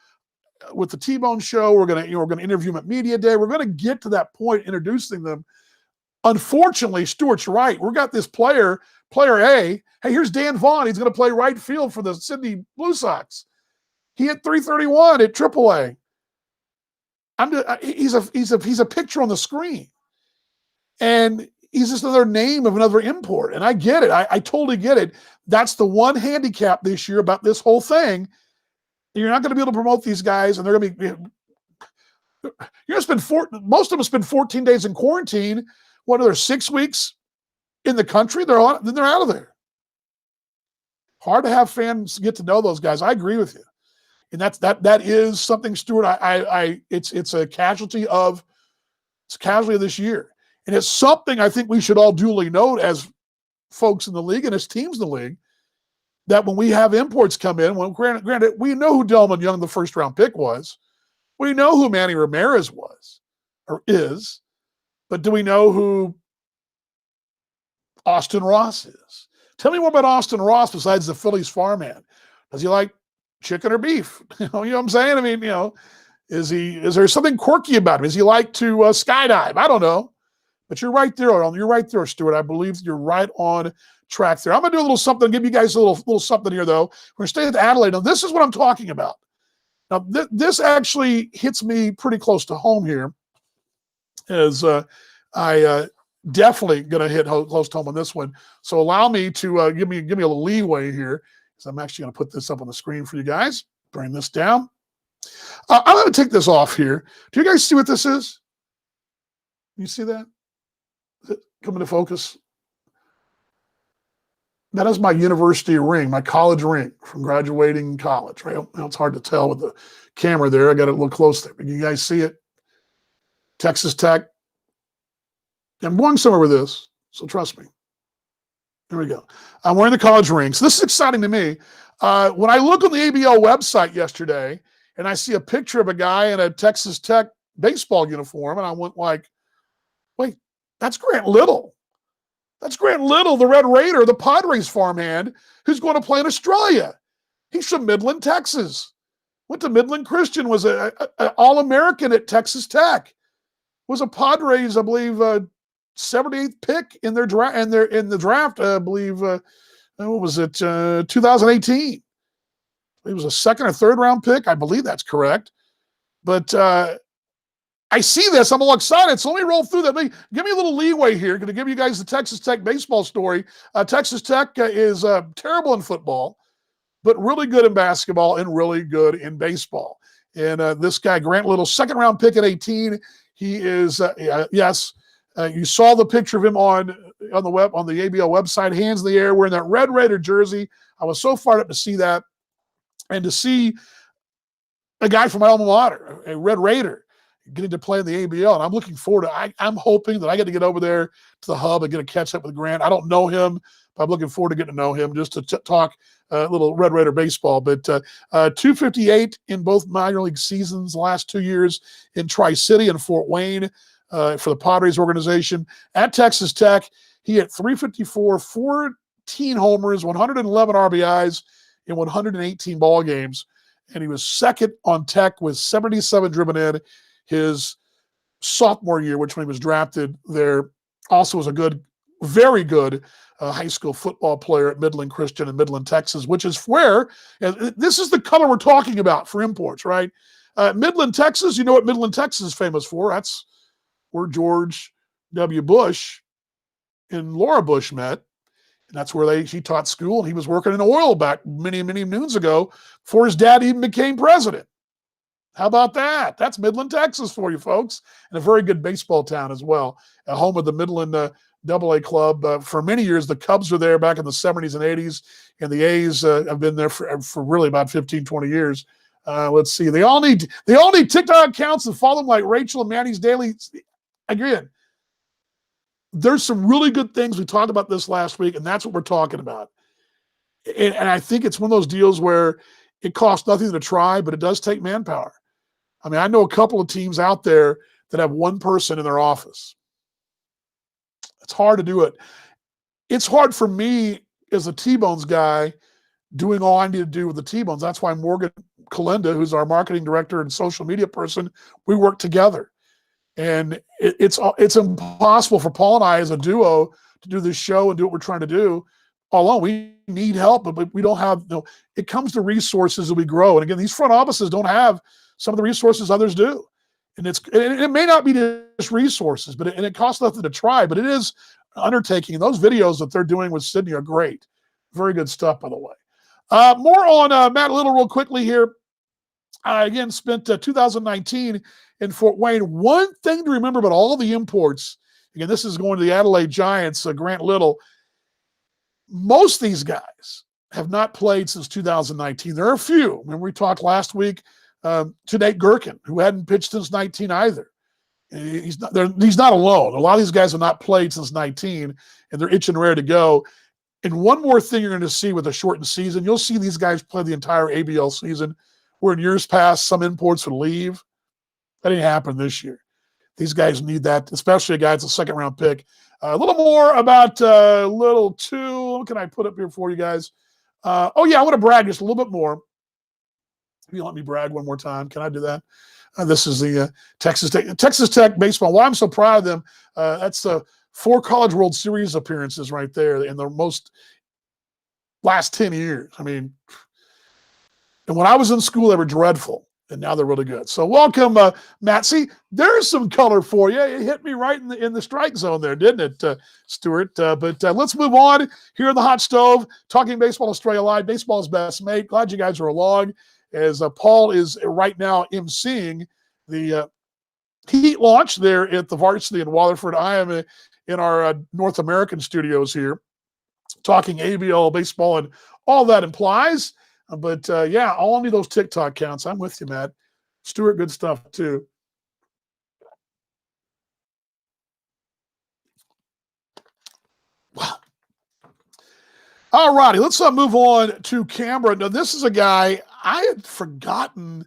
with the T-Bone show. We're going to interview them at Media Day. We're going to get to that point, introducing them. Unfortunately, Stuart's right. We've got this player A. Hey, here's Dan Vaughn. He's going to play right field for the Sydney Blue Sox. He hit 331 at AAA. He's a picture on the screen, and he's just another name of another import. And I get it. I totally get it. That's the one handicap this year about this whole thing. You're not going to be able to promote these guys, and they're going to be. You're going to spend most of them spend 14 days in quarantine. What are there, 6 weeks in the country? Then they're out of there. Hard to have fans get to know those guys. I agree with you, and that is something, Stuart. It's a casualty of this year, and it's something I think we should all duly note as folks in the league and as teams in the league, that when we have imports come in, granted we know who Delman Young, the first round pick, was, we know who Manny Ramirez was or is. But do we know who Austin Ross is? Tell me more about Austin Ross besides the Phillies farmhand. Does he like chicken or beef? You know what I'm saying? I mean, is there something quirky about him? Is he like to skydive? I don't know. But you're right there. You're right there, Stuart. I believe you're right on track there. I'm going to do a little something, give you guys a little something here, though. We're going to stay at Adelaide. Now, this is what I'm talking about. Now, this actually hits me pretty close to home here, as I definitely going to hit close to home on this one. So allow me to give me a little leeway here, because I'm actually going to put this up on the screen for you guys. Bring this down. I'm going to take this off here. Do you guys see what this is? You see that? Is it coming to focus? That is my university ring, my college ring from graduating college, right? Now it's hard to tell with the camera there. I got it a little close there. But you guys see it? Texas Tech. I'm going somewhere with this, so trust me. Here we go. I'm wearing the college ring. So this is exciting to me. When I look on the ABL website yesterday and I see a picture of a guy in a Texas Tech baseball uniform, and I went like, wait, that's Grant Little. That's Grant Little, the Red Raider, the Padres farmhand, who's going to play in Australia. He's from Midland, Texas. Went to Midland Christian, was an All-American at Texas Tech. Was a Padres, I believe, 78th pick in their draft, in the draft, I believe. What was it? 2018. It was a second or third round pick. I believe that's correct. But I see this. I'm all excited. So let me roll through that. Give me a little leeway here. Going to give you guys the Texas Tech baseball story. Texas Tech is terrible in football, but really good in basketball and really good in baseball. And this guy, Grant Little, second round pick at 18. He is, yes, you saw the picture of him on the ABL website, hands in the air, wearing that Red Raider jersey. I was so fired up to see that, and to see a guy from my alma mater, a Red Raider, getting to play in the ABL, and I'm looking forward to. I'm hoping that I get to get over there to the hub and get a catch up with Grant. I don't know him, but I'm looking forward to getting to know him just to talk a little Red Raider baseball. But 258 in both minor league seasons, the last 2 years in Tri-City and Fort Wayne for the Padres organization. At Texas Tech, he hit 354, 14 homers, 111 RBIs in 118 ball games. And he was second on Tech with 77 driven in his sophomore year, which when he was drafted there also was a good, very good high school football player at Midland Christian in Midland, Texas, which is where, this is the color we're talking about for imports, right? Midland, Texas, you know what Midland, Texas is famous for. That's where George W. Bush and Laura Bush met. And that's where she taught school, and he was working in oil back many, many moons ago before his dad even became president. How about that? That's Midland, Texas for you folks, and a very good baseball town as well. A home of the Midland AA club. For many years, the Cubs were there back in the 70s and 80s, and the A's have been there for really about 15, 20 years. Let's see. They all need TikTok accounts and follow them like Rachel and Manny's Daily. Again, there's some really good things. We talked about this last week, and that's what we're talking about. And I think it's one of those deals where it costs nothing to try, but it does take manpower. I mean, I know a couple of teams out there that have one person in their office. It's hard to do it. It's hard for me as a T-Bones guy doing all I need to do with the T-Bones. That's why Morgan Kalinda, who's our marketing director and social media person, we work together. And it's impossible for Paul and I as a duo to do this show and do what we're trying to do alone. We need help, but we don't have, it comes to resources as we grow. And again, these front offices don't have some of the resources others do. And it may not be just resources, but it costs nothing to try, but it is an undertaking. And those videos that they're doing with Sydney are great. Very good stuff, by the way. More on Matt Little real quickly here. Again, spent 2019 in Fort Wayne. One thing to remember about all the imports, again, this is going to the Adelaide Giants, Grant Little. Most of these guys have not played since 2019. There are a few. Remember we talked last week to Nate Gherkin, who hadn't pitched since 19 either. He's not alone. A lot of these guys have not played since 19, and they're itching ready to go. And one more thing you're going to see with a shortened season, you'll see these guys play the entire ABL season, where in years past, some imports would leave. That didn't happen this year. These guys need that, especially a guy that's a second-round pick. A little more about little two. What can I put up here for you guys? I want to brag just a little bit more. If you let me brag one more time, can I do that? This is the Texas Tech baseball. Why I'm so proud of them, that's 4 College World Series appearances right there in the last 10 years. I mean, and when I was in school, they were dreadful, and now they're really good. So welcome, Matt. See, there's some color for you. It hit me right in the strike zone there, didn't it, Stuart? But let's move on here in the hot stove, talking Baseball Australia Live, baseball's best mate. Glad you guys are along, as Paul is right now emceeing the heat launch there at the Varsity in Waterford. I am in our North American studios here, talking ABL baseball and all that implies. But all need those TikTok counts. I'm with you, Matt. Stuart, good stuff too. Wow. All righty, let's move on to Canberra. Now, this is a guy I had forgotten.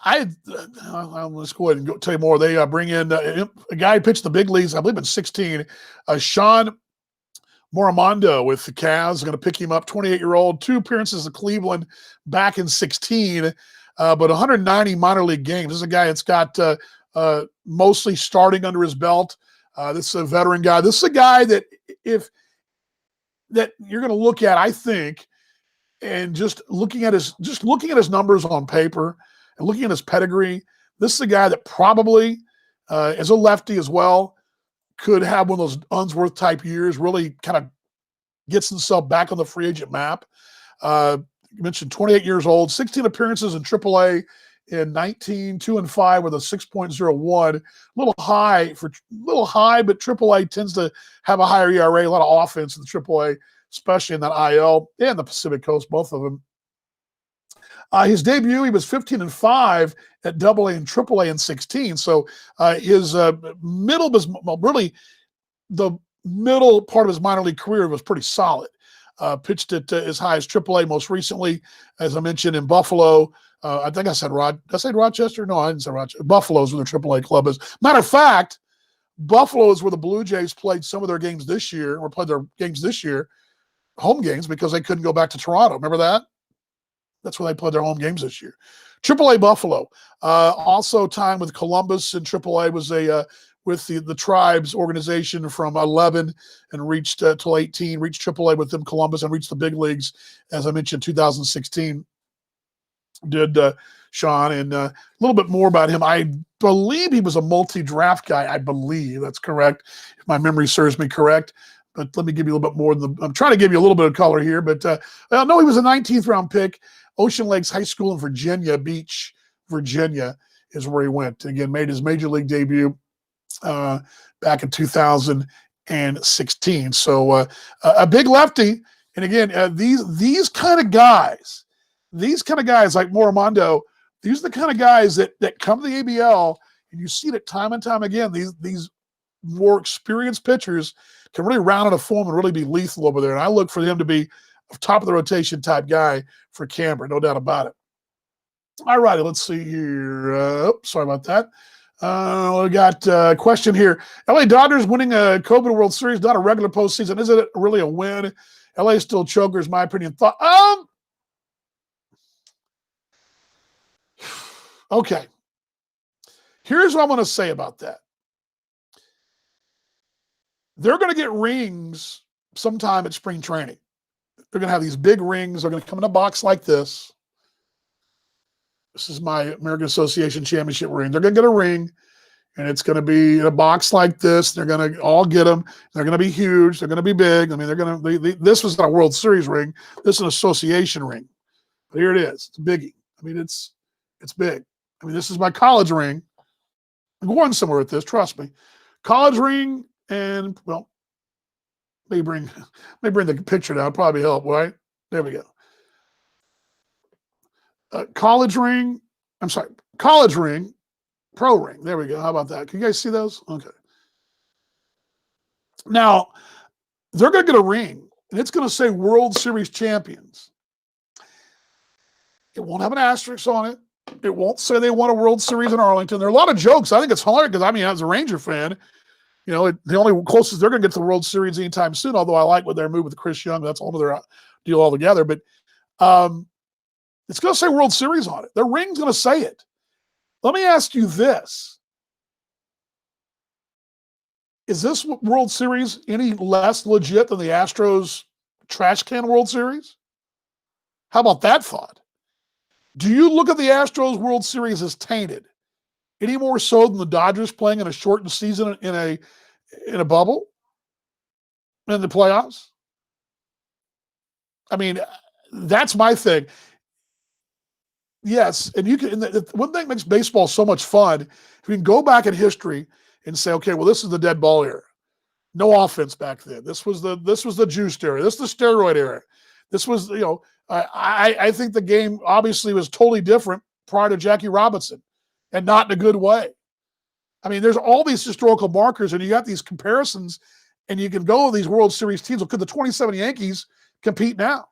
Let's go ahead and tell you more. They bring in a guy who pitched the big leagues, I believe in 16, Sean Moramondo with the Cavs. Going to pick him up, 28-year-old, 2 appearances in Cleveland back in 16, but 190 minor league games. This is a guy that's got mostly starting under his belt. This is a veteran guy. This is a guy that that you're going to look at, I think, and just looking at his numbers on paper and looking at his pedigree. This is a guy that probably, as a lefty as well, could have one of those Unsworth type years, really kind of gets himself back on the free agent map. You mentioned 28 years old, 16 appearances in AAA in 19, 2-5 with a 6.01. A little high, but AAA tends to have a higher ERA, a lot of offense in the AAA, especially in that IL and the Pacific Coast, both of them. His debut, he was 15-5 at Double A and Triple A in 16. So his middle was really the middle part of his minor league career was pretty solid. Pitched at as high as AAA most recently, as I mentioned, in Buffalo. I think I said did I say Rochester? No, I didn't say Rochester. Buffalo's where the AAA club is. Matter of fact, Buffalo is where the Blue Jays played some of their games this year, or played their games this year, home games, because they couldn't go back to Toronto. Remember that? That's where they played their home games this year. AAA Buffalo. Also time with Columbus in AAA was with the Tribes organization from 11 and reached till 18, reached AAA with them, Columbus, and reached the big leagues, as I mentioned, 2016. Did Sean, and a little bit more about him. I believe he was a multi-draft guy. I believe that's correct, if my memory serves me correct. But let me give you a little bit more. I'm trying to give you a little bit of color here. But no, he was a 19th round pick. Ocean Lakes High School in Virginia Beach, Virginia is where he went. Again, made his major league debut back in 2016. So a big lefty. And again, these kind of guys like Morimondo, these are the kind of guys that come to the ABL, and you see it time and time again. These more experienced pitchers can really round out a form and really be lethal over there. And I look for him to be a top of the rotation type guy for Canberra, no doubt about it. All righty, let's see here. Sorry about that. We got a question here. LA Dodgers winning a COVID World Series, not a regular postseason. Is it really a win? LA still chokers, my opinion. Okay. Here's what I'm going to say about that. They're going to get rings sometime at spring training. They're going to have these big rings. They're going to come in a box like this. This is my American Association Championship ring. They're going to get a ring, and it's going to be in a box like this. They're going to all get them. They're going to be huge. They're going to be big. I mean, this was not a World Series ring. This is an association ring. But here it is. It's a biggie. I mean, it's big. I mean, this is my college ring. I'm going somewhere with this, trust me. College ring, and, well, let me bring the picture down. Probably help, right? There we go. College ring, pro ring. There we go. How about that? Can you guys see those? Okay. Now, they're going to get a ring, and it's going to say World Series champions. It won't have an asterisk on it. It won't say they won a World Series in Arlington. There are a lot of jokes. I think it's hilarious because, I mean, as a Ranger fan, you know, the only closest they're going to get to the World Series anytime soon, although I like what they're moving with Chris Young. That's a whole other deal altogether. But it's going to say World Series on it. The ring's going to say it. Let me ask you this. Is this World Series any less legit than the Astros trash can World Series? How about that thought? Do you look at the Astros World Series as tainted any more so than the Dodgers playing in a shortened season in a bubble in the playoffs? I mean, that's my thing. Yes, and you can. And the one thing that makes baseball so much fun, if you can go back in history and say, okay, well, this is the dead ball era. No offense back then. This was the juiced era. This is the steroid era. This was, you know, I think the game obviously was totally different prior to Jackie Robinson, and not in a good way. I mean, there's all these historical markers, and you got these comparisons, and you can go with these World Series teams. Well, could the 27 Yankees compete now?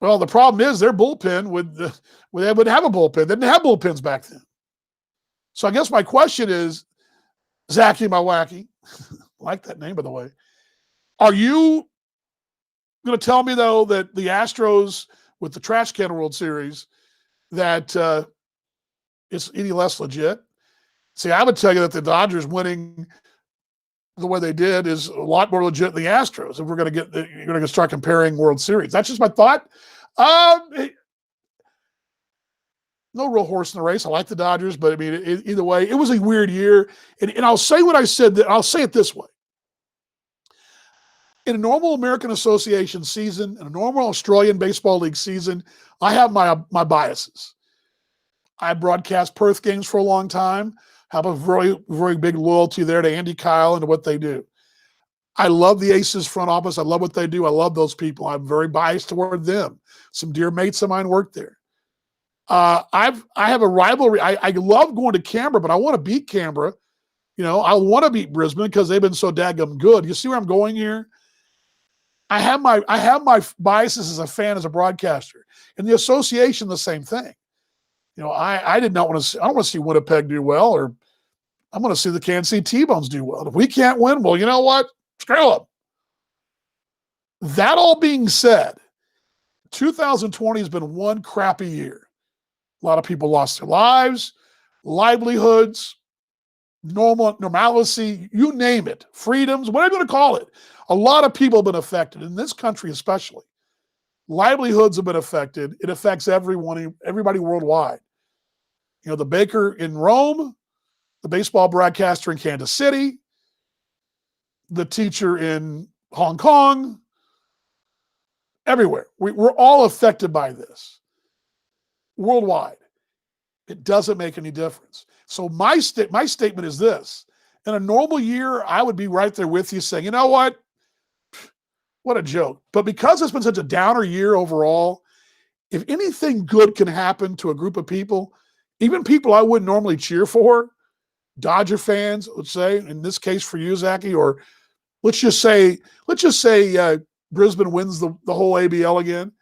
Well, the problem is their bullpen they would have a bullpen. They didn't have bullpens back then. So I guess my question is, Zachy Mawaki, I like that name, by the way. Are you going to tell me, though, that the Astros with the trash can World Series, that it's any less legit? See, I would tell you that the Dodgers winning the way they did is a lot more legit than the Astros. If you're going to start comparing World Series, that's just my thought. No real horse in the race. I like the Dodgers, but I mean, either way, it was a weird year. And I'll say what I said. I'll say it this way: in a normal American Association season, in a normal Australian Baseball League season, I have my biases. I broadcast Perth games for a long time. Have a very, very big loyalty there to Andy Kyle and to what they do. I love the Aces front office. I love what they do. I love those people. I'm very biased toward them. Some dear mates of mine work there. I have a rivalry. I love going to Canberra, but I want to beat Canberra. I want to beat Brisbane because they've been so daggum good. You see where I'm going here? I have my biases as a fan, as a broadcaster, and the association the same thing. I did not want to. I don't want to see Winnipeg do well, or I'm going to see the Kansas City T-Bones do well. If we can't win, well, you know what? Screw them. That all being said, 2020 has been one crappy year. A lot of people lost their lives, livelihoods, normalcy, you name it, freedoms, whatever you want to call it. A lot of people have been affected, in this country especially. Livelihoods have been affected. It affects everybody worldwide. The baker in Rome, the baseball broadcaster in Kansas City, the teacher in Hong Kong, everywhere. We're all affected by this worldwide. It doesn't make any difference. So my statement is this. In a normal year, I would be right there with you saying, you know what? What a joke. But because it's been such a downer year overall, if anything good can happen to a group of people, even people I wouldn't normally cheer for, Dodger fans, let's say, in this case for you, Zachy, or let's just say Brisbane wins the whole ABL again.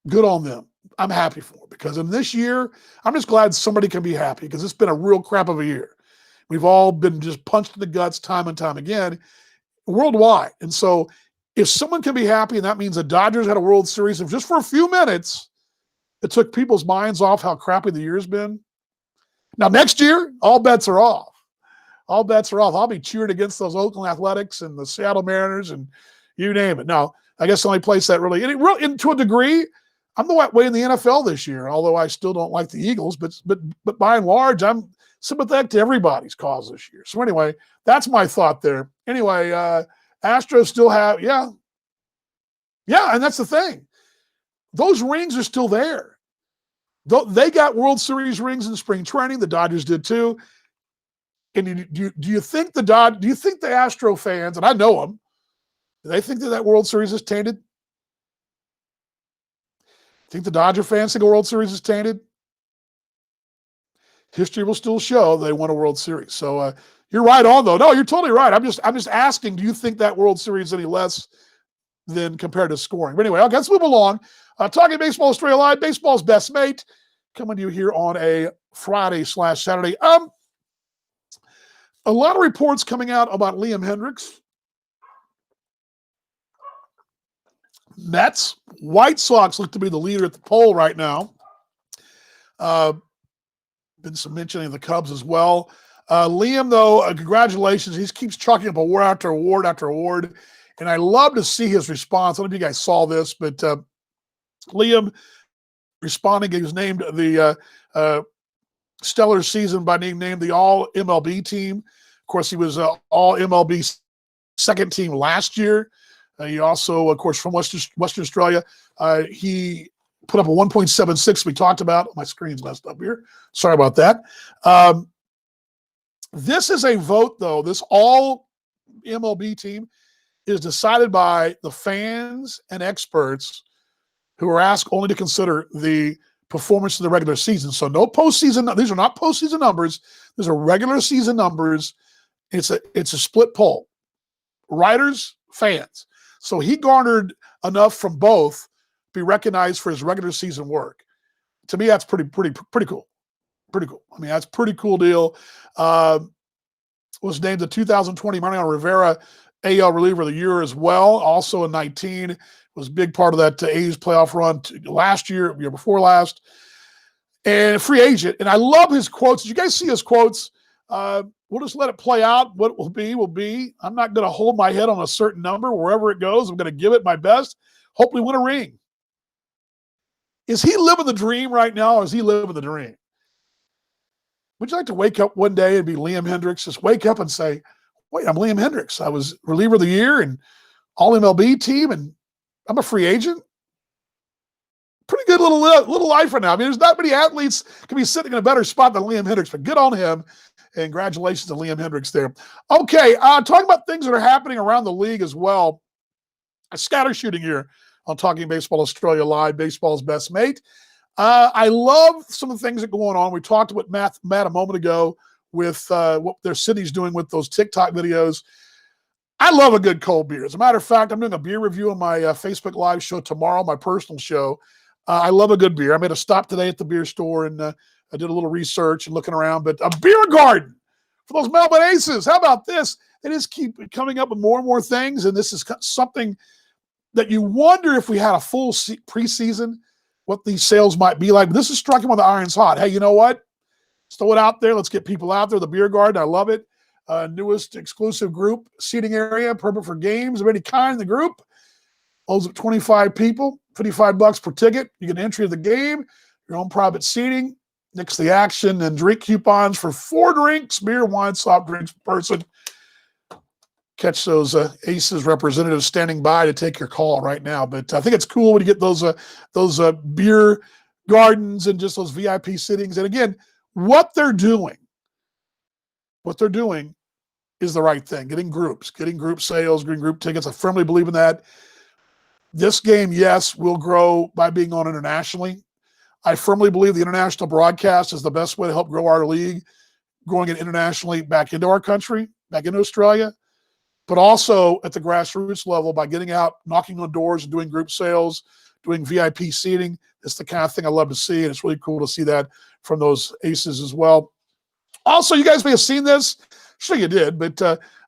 Good on them. I'm happy for it, because in this year, I'm just glad somebody can be happy, because it's been a real crap of a year. We've all been just punched in the guts time and time again worldwide. And so if someone can be happy, and that means the Dodgers had a World Series, if just for a few minutes, it took people's minds off how crappy the year's been. Now, next year, all bets are off. All bets are off. I'll be cheering against those Oakland Athletics and the Seattle Mariners and you name it. Now, I guess the only place that really, and to a degree, I'm the way in the NFL this year, although I still don't like the Eagles, but by and large, I'm sympathetic to everybody's cause this year. So anyway, that's my thought there. Anyway, Astros still have, yeah, and that's the thing. Those rings are still there. They got World Series rings in spring training. The Dodgers did too. And do you think the Astro fans, and I know them, do they think that World Series is tainted? Think the Dodger fans think a World Series is tainted? History will still show they won a World Series. So you're right on, though. No, you're totally right. I'm just asking, do you think that World Series is any less than compared to scoring? But anyway, let's move along. Talking Baseball Australia Live, baseball's best mate, coming to you here on a Friday/Saturday. A lot of reports coming out about Liam Hendriks. Mets, White Sox look to be the leader at the poll right now. Been some mentioning of the Cubs as well. Liam, though, congratulations. He keeps chalking up award after award after award, and I love to see his response. I don't know if you guys saw this, but Liam responding, he was named the stellar season by being named the All-MLB team. Of course, he was All-MLB second team last year. He also, of course, from Western Australia, he put up a 1.76 we talked about. My screen's messed up here. Sorry about that. This is a vote, though. This all-MLB team is decided by the fans and experts who are asked only to consider the performance of the regular season. So no postseason. These are not postseason numbers. These are regular season numbers. It's a split poll. Writers, fans. So he garnered enough from both to be recognized for his regular season work. To me, that's pretty cool. Pretty cool. I mean, that's a pretty cool deal. Was named the 2020 Mariano Rivera AL Reliever of the Year as well. Also in 19, was a big part of that A's playoff run last year before last. And a free agent. And I love his quotes. Did you guys see his quotes? We'll just let it play out. What will be, will be. I'm not going to hold my head on a certain number. Wherever it goes, I'm going to give it my best. Hopefully win a ring. Is he living the dream right now, or is he living the dream? Would you like to wake up one day and be Liam Hendriks? Just wake up and say, wait, I'm Liam Hendriks. I was reliever of the year and all-MLB team, and I'm a free agent. Pretty good little life right now. I mean, there's not many athletes can be sitting in a better spot than Liam Hendriks, but good on him. And congratulations to Liam Hendricks there. Okay, talking about things that are happening around the league as well. A scatter shooting here on Talking Baseball Australia Live, baseball's best mate. I love some of the things that are going on. We talked with Matt a moment ago with what their city's doing with those TikTok videos. I love a good cold beer. As a matter of fact, I'm doing a beer review on my Facebook Live show tomorrow, my personal show. I love a good beer. I made a stop today at the beer store, and I did a little research and looking around. But a beer garden for those Melbourne Aces. How about this? They just keep coming up with more and more things, and this is something that you wonder if we had a full preseason, what these sales might be like. But this is striking when the iron's hot. Hey, you know what? Let's throw it out there. Let's get people out there. The beer garden, I love it. Newest exclusive group seating area, perfect for games of any kind in the group. Holds up 25 people, $55 per ticket. You get entry to the game, your own private seating, next to the action, and drink coupons for 4 drinks, beer, wine, soft drinks per person. Catch those Aces representatives standing by to take your call right now. But I think it's cool when you get those beer gardens and just those VIP sittings. And again, what they're doing is the right thing. Getting groups, getting group sales, getting group tickets. I firmly believe in that. This game, yes, will grow by being on internationally. I firmly believe the international broadcast is the best way to help grow our league, growing it internationally back into our country, back into Australia, but also at the grassroots level by getting out, knocking on doors and doing group sales, doing VIP seating. It's the kind of thing I love to see, and it's really cool to see that from those Aces as well. Also, you guys may have seen this. Sure you did, but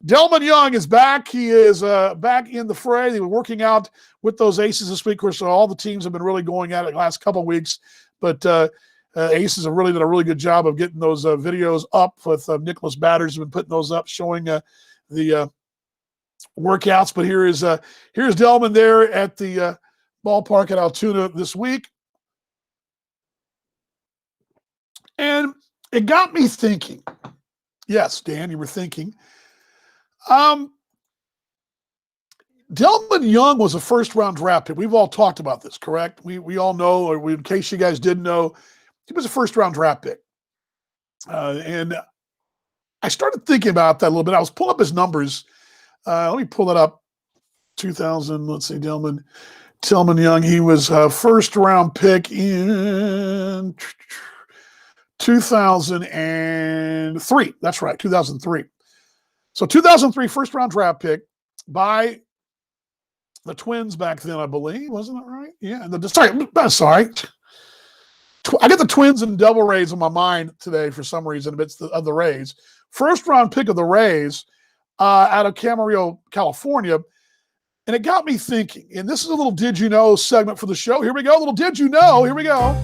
Delman Young is back. He is back in the fray. They were working out with those Aces this week. Of course, all the teams have been really going at it the last couple of weeks, but Aces have really done a really good job of getting those videos up with Nicholas Batters have been putting those up, showing the workouts. But here's Delman there at the ballpark at Altoona this week. And it got me thinking. Yes, Dan, you were thinking. Delman Young was a first-round draft pick. We've all talked about this, correct? We all know, or in case you guys didn't know, he was a first-round draft pick. And I started thinking about that a little bit. I was pulling up his numbers. Let me pull that up. 2000, let's see, Delman Young. He was a first-round pick in 2003. That's right, 2003. So 2003 first-round draft pick by the Twins back then, I believe. Wasn't that right? Yeah. Sorry. I get the Twins and Devil Rays on my mind today for some reason amidst of the Rays. First-round pick of the Rays out of Camarillo, California. And it got me thinking. And this is a little Did You Know segment for the show. Here we go. A little Did You Know. Here we go.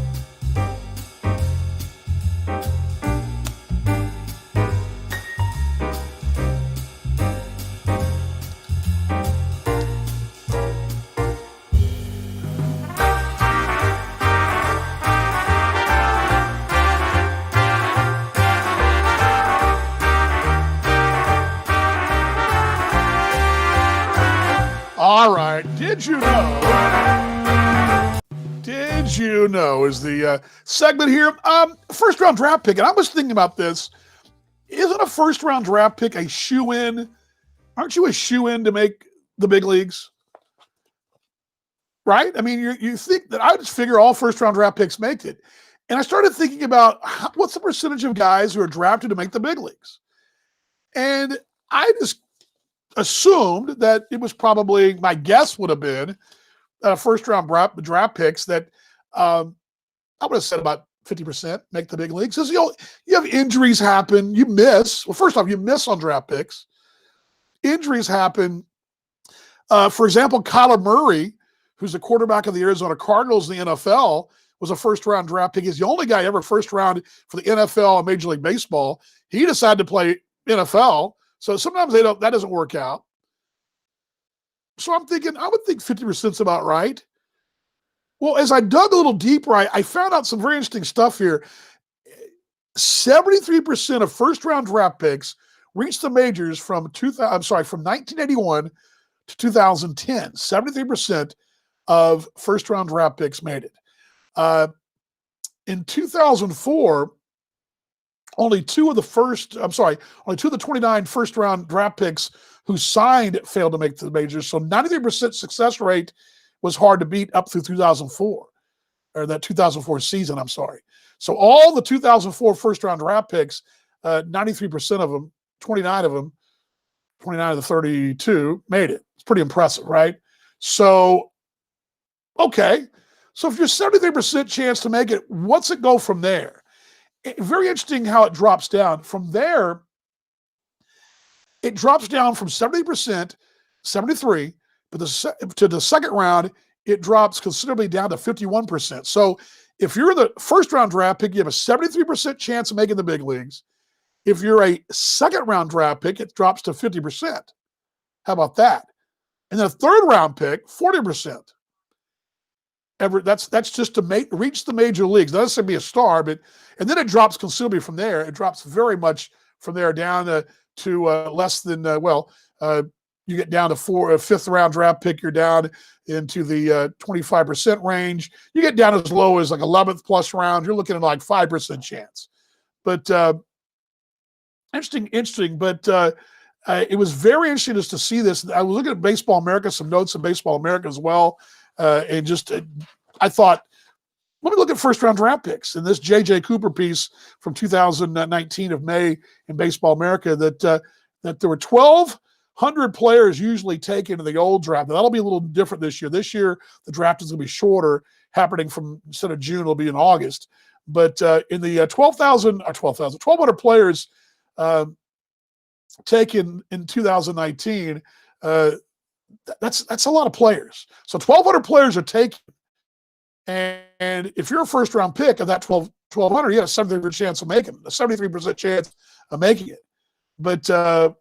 All right. Did you know? Did you know is the segment here. First round draft pick. And I was thinking about this. Isn't a first round draft pick a shoe-in? Aren't you a shoe-in to make the big leagues? Right? I mean, you think that I would just figure all first round draft picks make it. And I started thinking about what's the percentage of guys who are drafted to make the big leagues? And I just assumed that it was probably, my guess would have been first round draft picks that I would have said about 50% make the big leagues. Because you have injuries happen, you miss. Well, first off, you miss on draft picks. Injuries happen. For example, Kyler Murray, who's the quarterback of the Arizona Cardinals in the NFL, was a first round draft pick. He's the only guy ever first round for the NFL and Major League Baseball. He decided to play NFL. So sometimes that doesn't work out. So I'm thinking, I would think 50% is about right. Well, as I dug a little deeper, I found out some very interesting stuff here. 73% of first-round draft picks reached the majors from 1981 to 2010. 73% of first-round draft picks made it. In 2004, only two of the 29 first-round draft picks who signed failed to make the majors. So 93% success rate was hard to beat up through 2004, or that 2004 season, I'm sorry. So all the 2004 first-round draft picks, 93% of them, 29 of them, 29 of the 32 made it. It's pretty impressive, right? So, okay. So if you're 73% chance to make it, what's it go from there? Very interesting how it drops down. From there, it drops down from 70%, 73, but to the second round, it drops considerably down to 51%. So if you're the first round draft pick, you have a 73% chance of making the big leagues. If you're a second round draft pick, it drops to 50%. How about that? And then a third round pick, 40%. That's just to reach the major leagues. Not necessarily be a star, and then it drops considerably from there. It drops very much from there down to less than you get down to fifth round draft pick. You're down into the 25% range. You get down as low as like 11th plus round. You're looking at like 5% chance. But interesting. But it was very interesting just to see this. I was looking at Baseball America, some notes in Baseball America as well, and just I thought, let me look at first-round draft picks. In this J.J. Cooper piece from 2019 of May in Baseball America, that there were 1,200 players usually taken in the old draft. Now, that'll be a little different this year. This year, the draft is going to be shorter, happening from instead of June, it'll be in August. But in the 1,200 players taken in 2019, that's a lot of players. So 1,200 players are taken. And if you're a first-round pick of that 1,200, you have a 73% chance of making it, a 73% chance of making it. But of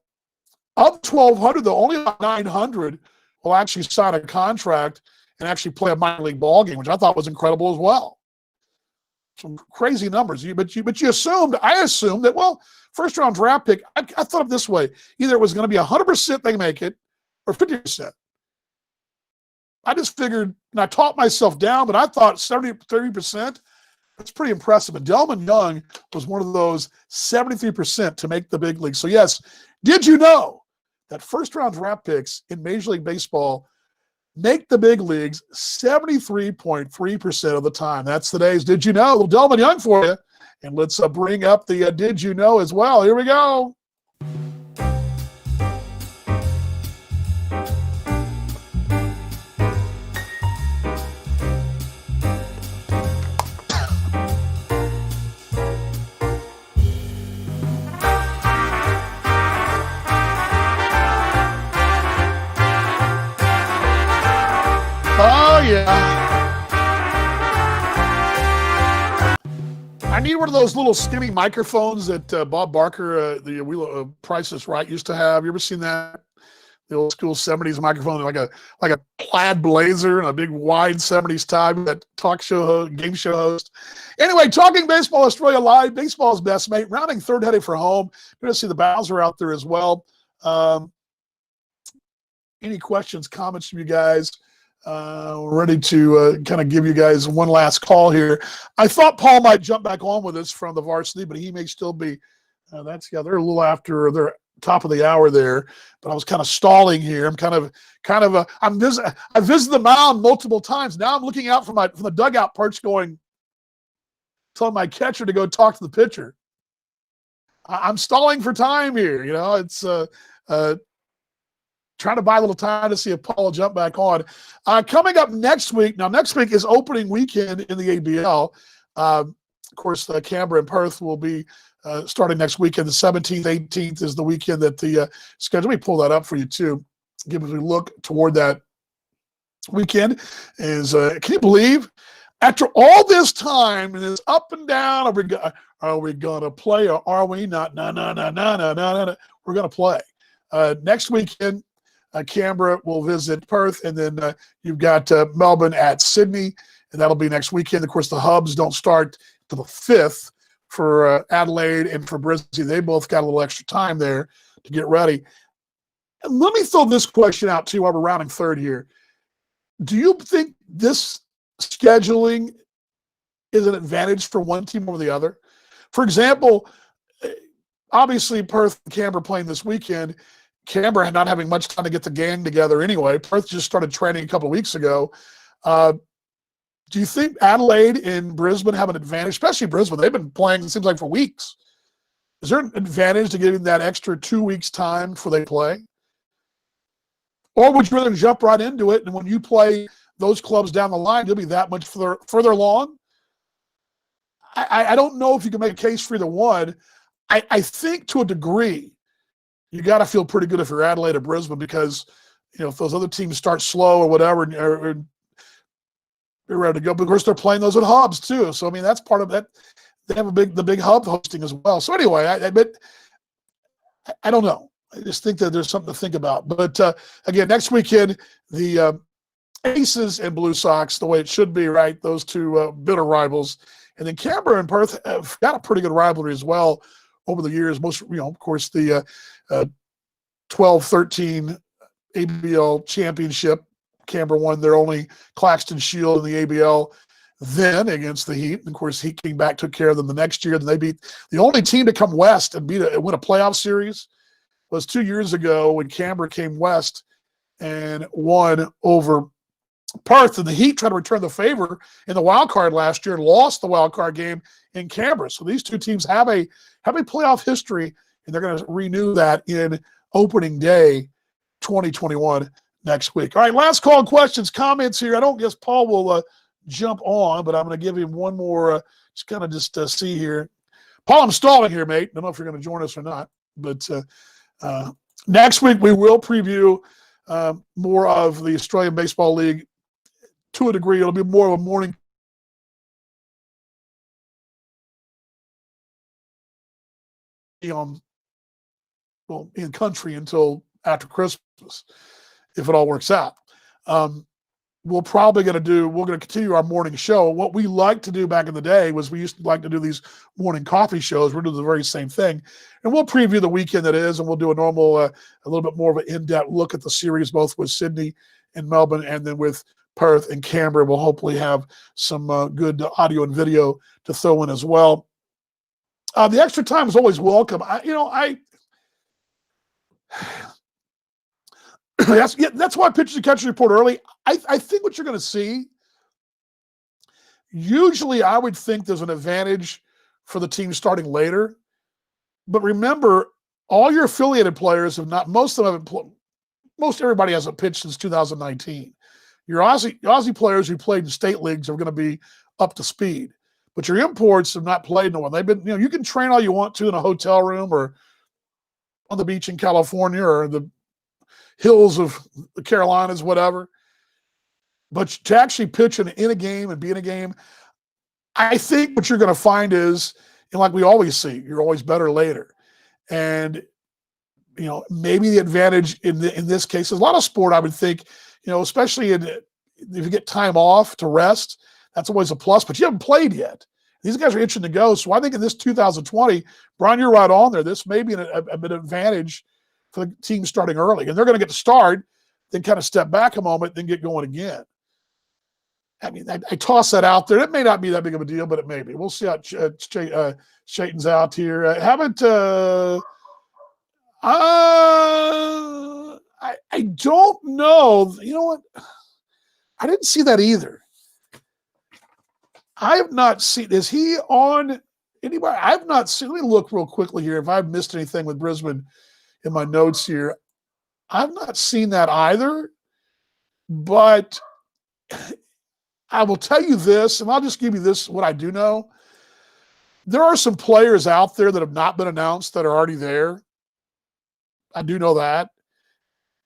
1,200, though, only about 900 will actually sign a contract and actually play a minor league ball game, which I thought was incredible as well. Some crazy numbers. I assumed that, well, first-round draft pick, I thought of it this way. Either it was going to be 100% they make it or 50%. I just figured, and I taught myself down, but I thought 30%, that's pretty impressive. And Delman Young was one of those 73% to make the big league. So yes, did you know that first-round draft picks in Major League Baseball make the big leagues 73.3% of the time? That's today's Did You Know? A little Delman Young for you. And let's bring up the Did You Know as well. Here we go. Oh, yeah. I need one of those little skinny microphones that Bob Barker, the Wheel Price is Right, used to have. You ever seen that? The old school 70s microphone, like a plaid blazer and a big wide 70s tie, that talk show game show host. Anyway, talking baseball, Australia Live, baseball's best mate, rounding third, heading for home. You're going to see the Bowser out there as well. Any questions, comments from you guys? We're ready to kind of give you guys one last call here. I thought Paul might jump back on with us from the varsity, but he may still be. They're a little after their top of the hour there. But I was kind of stalling here. I'm I visited the mound multiple times. Now I'm looking out from the dugout perch, telling my catcher to go talk to the pitcher. I'm stalling for time here. It's trying to buy a little time to see if Paul will jump back on. Coming up next week. Now, next week is opening weekend in the ABL. Of course, Canberra and Perth will be starting next weekend. The 17th, 18th is the weekend that the schedule. Let me pull that up for you, too. Give us a look toward that weekend. Can you believe? After all this time, and it's up and down, are we going to play or are we not? No. We're going to play. Next weekend, Canberra will visit Perth, and then you've got Melbourne at Sydney, and that'll be next weekend. Of course, the hubs don't start till the 5th for Adelaide and for Brisbane. They both got a little extra time there to get ready. And let me throw this question out to you while we're rounding third here. Do you think this scheduling is an advantage for one team over the other? For example, obviously Perth and Canberra playing this weekend. Canberra not having much time to get the gang together anyway. Perth just started training a couple of weeks ago. Do you think Adelaide and Brisbane have an advantage, especially Brisbane? They've been playing, it seems like, for weeks. Is there an advantage to giving that extra 2 weeks time before they play? Or would you rather jump right into it, and when you play those clubs down the line, you'll be that much further along? I don't know if you can make a case for either one. I think to a degree, you got to feel pretty good if you're Adelaide or Brisbane, because if those other teams start slow or whatever, and they're ready to go. But of course, they're playing those at hubs too. So I mean, that's part of that. They have the big hub hosting as well. So anyway, I don't know. I just think that there's something to think about. But again, next weekend, the Aces and Blue Sox, the way it should be, right? Those two bitter rivals. And then Canberra and Perth have got a pretty good rivalry as well over the years. Most, of course, the 12-13 ABL championship. Canberra won their only Claxton Shield in the ABL then against the Heat. And of course, Heat came back, took care of them the next year. Then they beat the only team to come west and win a playoff series was 2 years ago when Canberra came west and won over Perth. And the Heat tried to return the favor in the wild card last year and lost the wild card game in Canberra. So these two teams have a playoff history, and they're going to renew that in opening day 2021 next week. All right, last call, questions, comments here. I don't guess Paul will jump on, but I'm going to give him one more, just see here. Paul, I'm stalling here, mate. I don't know if you're going to join us or not, but next week we will preview more of the Australian Baseball League to a degree. It'll be more of a morning in country until after Christmas, if it all works out. We're going to continue our morning show. What we liked to do back in the day was we used to like to do these morning coffee shows. We're doing the very same thing. And we'll preview the weekend that is, and we'll do a normal, a little bit more of an in-depth look at the series, both with Sydney and Melbourne, and then with Perth and Canberra. We'll hopefully have some good audio and video to throw in as well. The extra time is always welcome. That's why I pitched the Catcher Report early. I think what you're going to see, usually I would think there's an advantage for the team starting later. But remember, all your affiliated players have not, most everybody hasn't pitched since 2019. Your Aussie players who played in state leagues are going to be up to speed. But your imports have not played no one. They've been, you can train all you want to in a hotel room or on the beach in California or the hills of the Carolinas, whatever. But to actually pitch in a game and be in a game, I think what you're going to find is, like we always see, you're always better later. And, maybe the advantage in this case is a lot of sport, I would think, especially if you get time off to rest, that's always a plus. But you haven't played yet. These guys are itching to go. So I think in this 2020, Brian, you're right on there. This may be a bit of advantage for the team starting early. And they're going to get to start, then kind of step back a moment, then get going again. I mean, I toss that out there. It may not be that big of a deal, but it may be. We'll see how Chayton's out here. I don't know. You know what? I didn't see that either. I have not seen. Is he on anybody? I've not seen. Let me look real quickly here if I've missed anything with Brisbane in my notes here. I've not seen that either. But I will tell you this, and I'll just give you this, what I do know. There are some players out there that have not been announced that are already there. I do know that.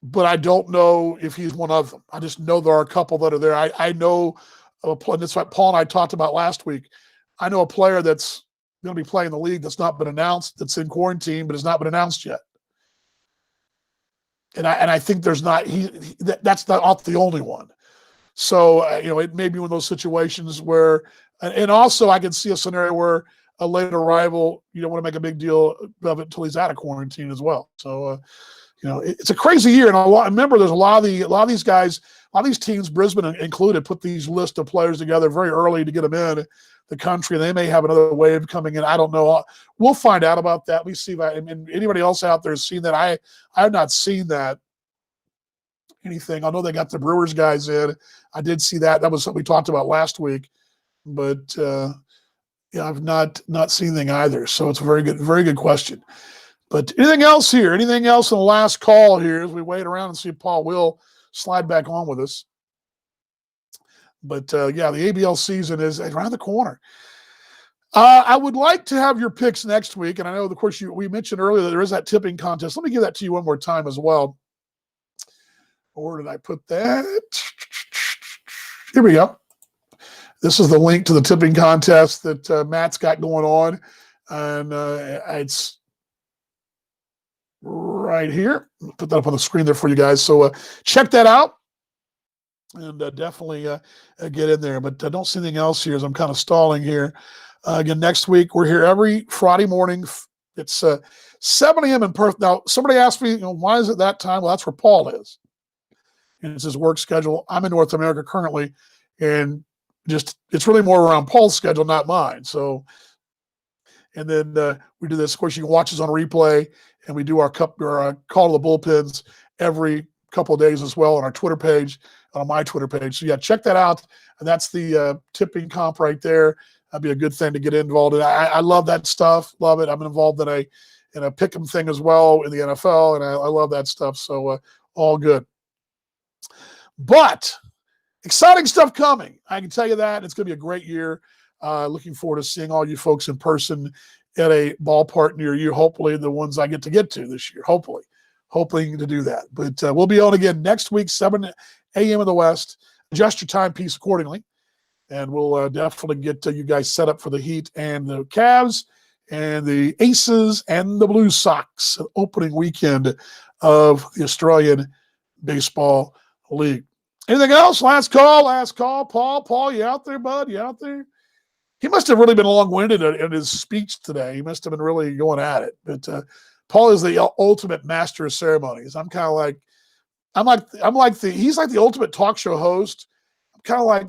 But I don't know if he's one of them. I just know there are a couple that are there. I know, that's what Paul and I talked about last week. I know a player that's going to be playing the league that's not been announced, that's in quarantine, but has not been announced yet. And I think there's not, that's not the only one. So, it may be one of those situations where, and also I can see a scenario where a late arrival, you don't want to make a big deal of it until he's out of quarantine as well. So, it's a crazy year. And remember, there's a lot of these guys, a lot of these teams, Brisbane included, put these list of players together very early to get them in the country. They may have another wave coming in. I don't know. We'll find out about that. We see if and anybody else out there has seen that. I have not seen that anything. I know they got the Brewers guys in. I did see that. That was something we talked about last week, but yeah, I've not seen anything either. So it's a very good question. But anything else here? Anything else in the last call here as we wait around and see if Paul will slide back on with us. But yeah, the ABL season is around the corner. I would like to have your picks next week. And I know, of course, we mentioned earlier that there is that tipping contest. Let me give that to you one more time as well. Where did I put that? Here we go. This is the link to the tipping contest that Matt's got going on. And it's right here. Put that up on the screen there for you guys. So check that out. And definitely get in there. But I don't see anything else here as I'm kind of stalling here. Again, next week, we're here every Friday morning. It's 7 a.m. in Perth. Now, somebody asked me, why is it that time? Well, that's where Paul is. And it's his work schedule. I'm in North America currently. And it's really more around Paul's schedule, not mine. So, and then we do this. Of course, you can watch us on replay. And we do our call to the bullpens every couple of days as well on our Twitter page, on my Twitter page. So yeah, check that out. And that's the tipping comp right there. That'd be a good thing to get involved in. I love that stuff. Love it. I'm involved in a pick'em thing as well in the NFL, and I love that stuff. So all good. But exciting stuff coming. I can tell you that. It's going to be a great year. Looking forward to seeing all you folks in person at a ballpark near you. Hopefully the ones I get to this year. Hoping to do that. But we'll be on again next week, 7 a.m. in the West. Adjust your timepiece accordingly. And we'll definitely get you guys set up for the Heat and the Cavs and the Aces and the Blue Sox opening weekend of the Australian Baseball League. Anything else? Last call. Paul, you out there, bud? You out there? He must have really been long-winded in his speech today. He must have been really going at it. But Paul is the ultimate master of ceremonies. I'm kind of like, he's like the ultimate talk show host. I'm kind of like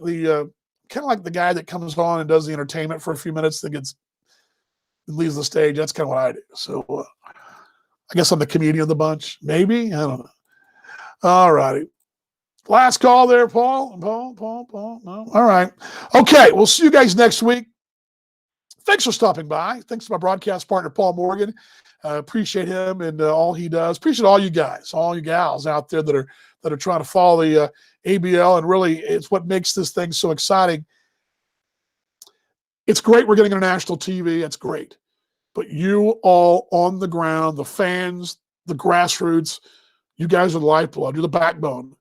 the guy that comes on and does the entertainment for a few minutes, then leaves the stage. That's kind of what I do. So I guess I'm the comedian of the bunch. Maybe, I don't know. All righty. Last call there, Paul. Paul. No. All right. Okay. We'll see you guys next week. Thanks for stopping by. Thanks to my broadcast partner, Paul Morgan. Appreciate him and all he does. Appreciate all you guys, all you gals out there that are trying to follow the ABL, and really it's what makes this thing so exciting. It's great we're getting international TV. It's great. But you all on the ground, the fans, the grassroots, you guys are the lifeblood. You're the backbone.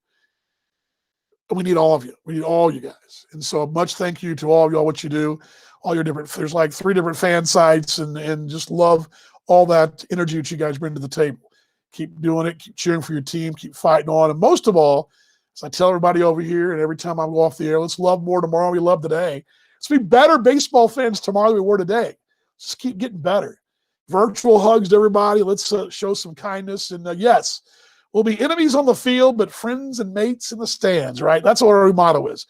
And we need all of you. We need all you guys. And so much thank you to all of y'all, what you do, all your different, there's like 3 different fan sites, and just love all that energy that you guys bring to the table. Keep doing it. Keep cheering for your team. Keep fighting on. And most of all, as I tell everybody over here and every time I go off the air, let's love more tomorrow. We love today. Let's be better baseball fans tomorrow than we were today. Just keep getting better. Virtual hugs to everybody. Let's show some kindness. And yes, we'll be enemies on the field, but friends and mates in the stands, right? That's what our motto is.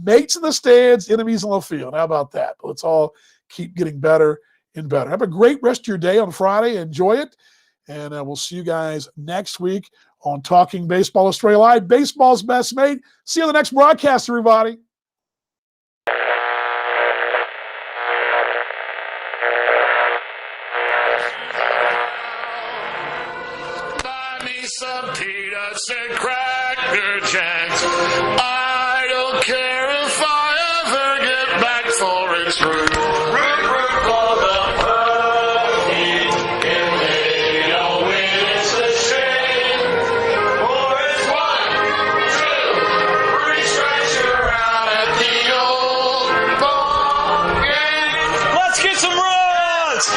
Mates in the stands, enemies on the field. How about that? Let's all keep getting better and better. Have a great rest of your day on Friday. Enjoy it. And we'll see you guys next week on Talking Baseball Australia Live. Baseball's best mate. See you on the next broadcast, everybody. Buy me some peanuts and Cracker Jacks. I don't care if I ever get back for its root. Root for the puppy. If they don't win, it's a shame. For it's 1, 2, 3 strikes, you're out at the old ball game. Let's get some runs!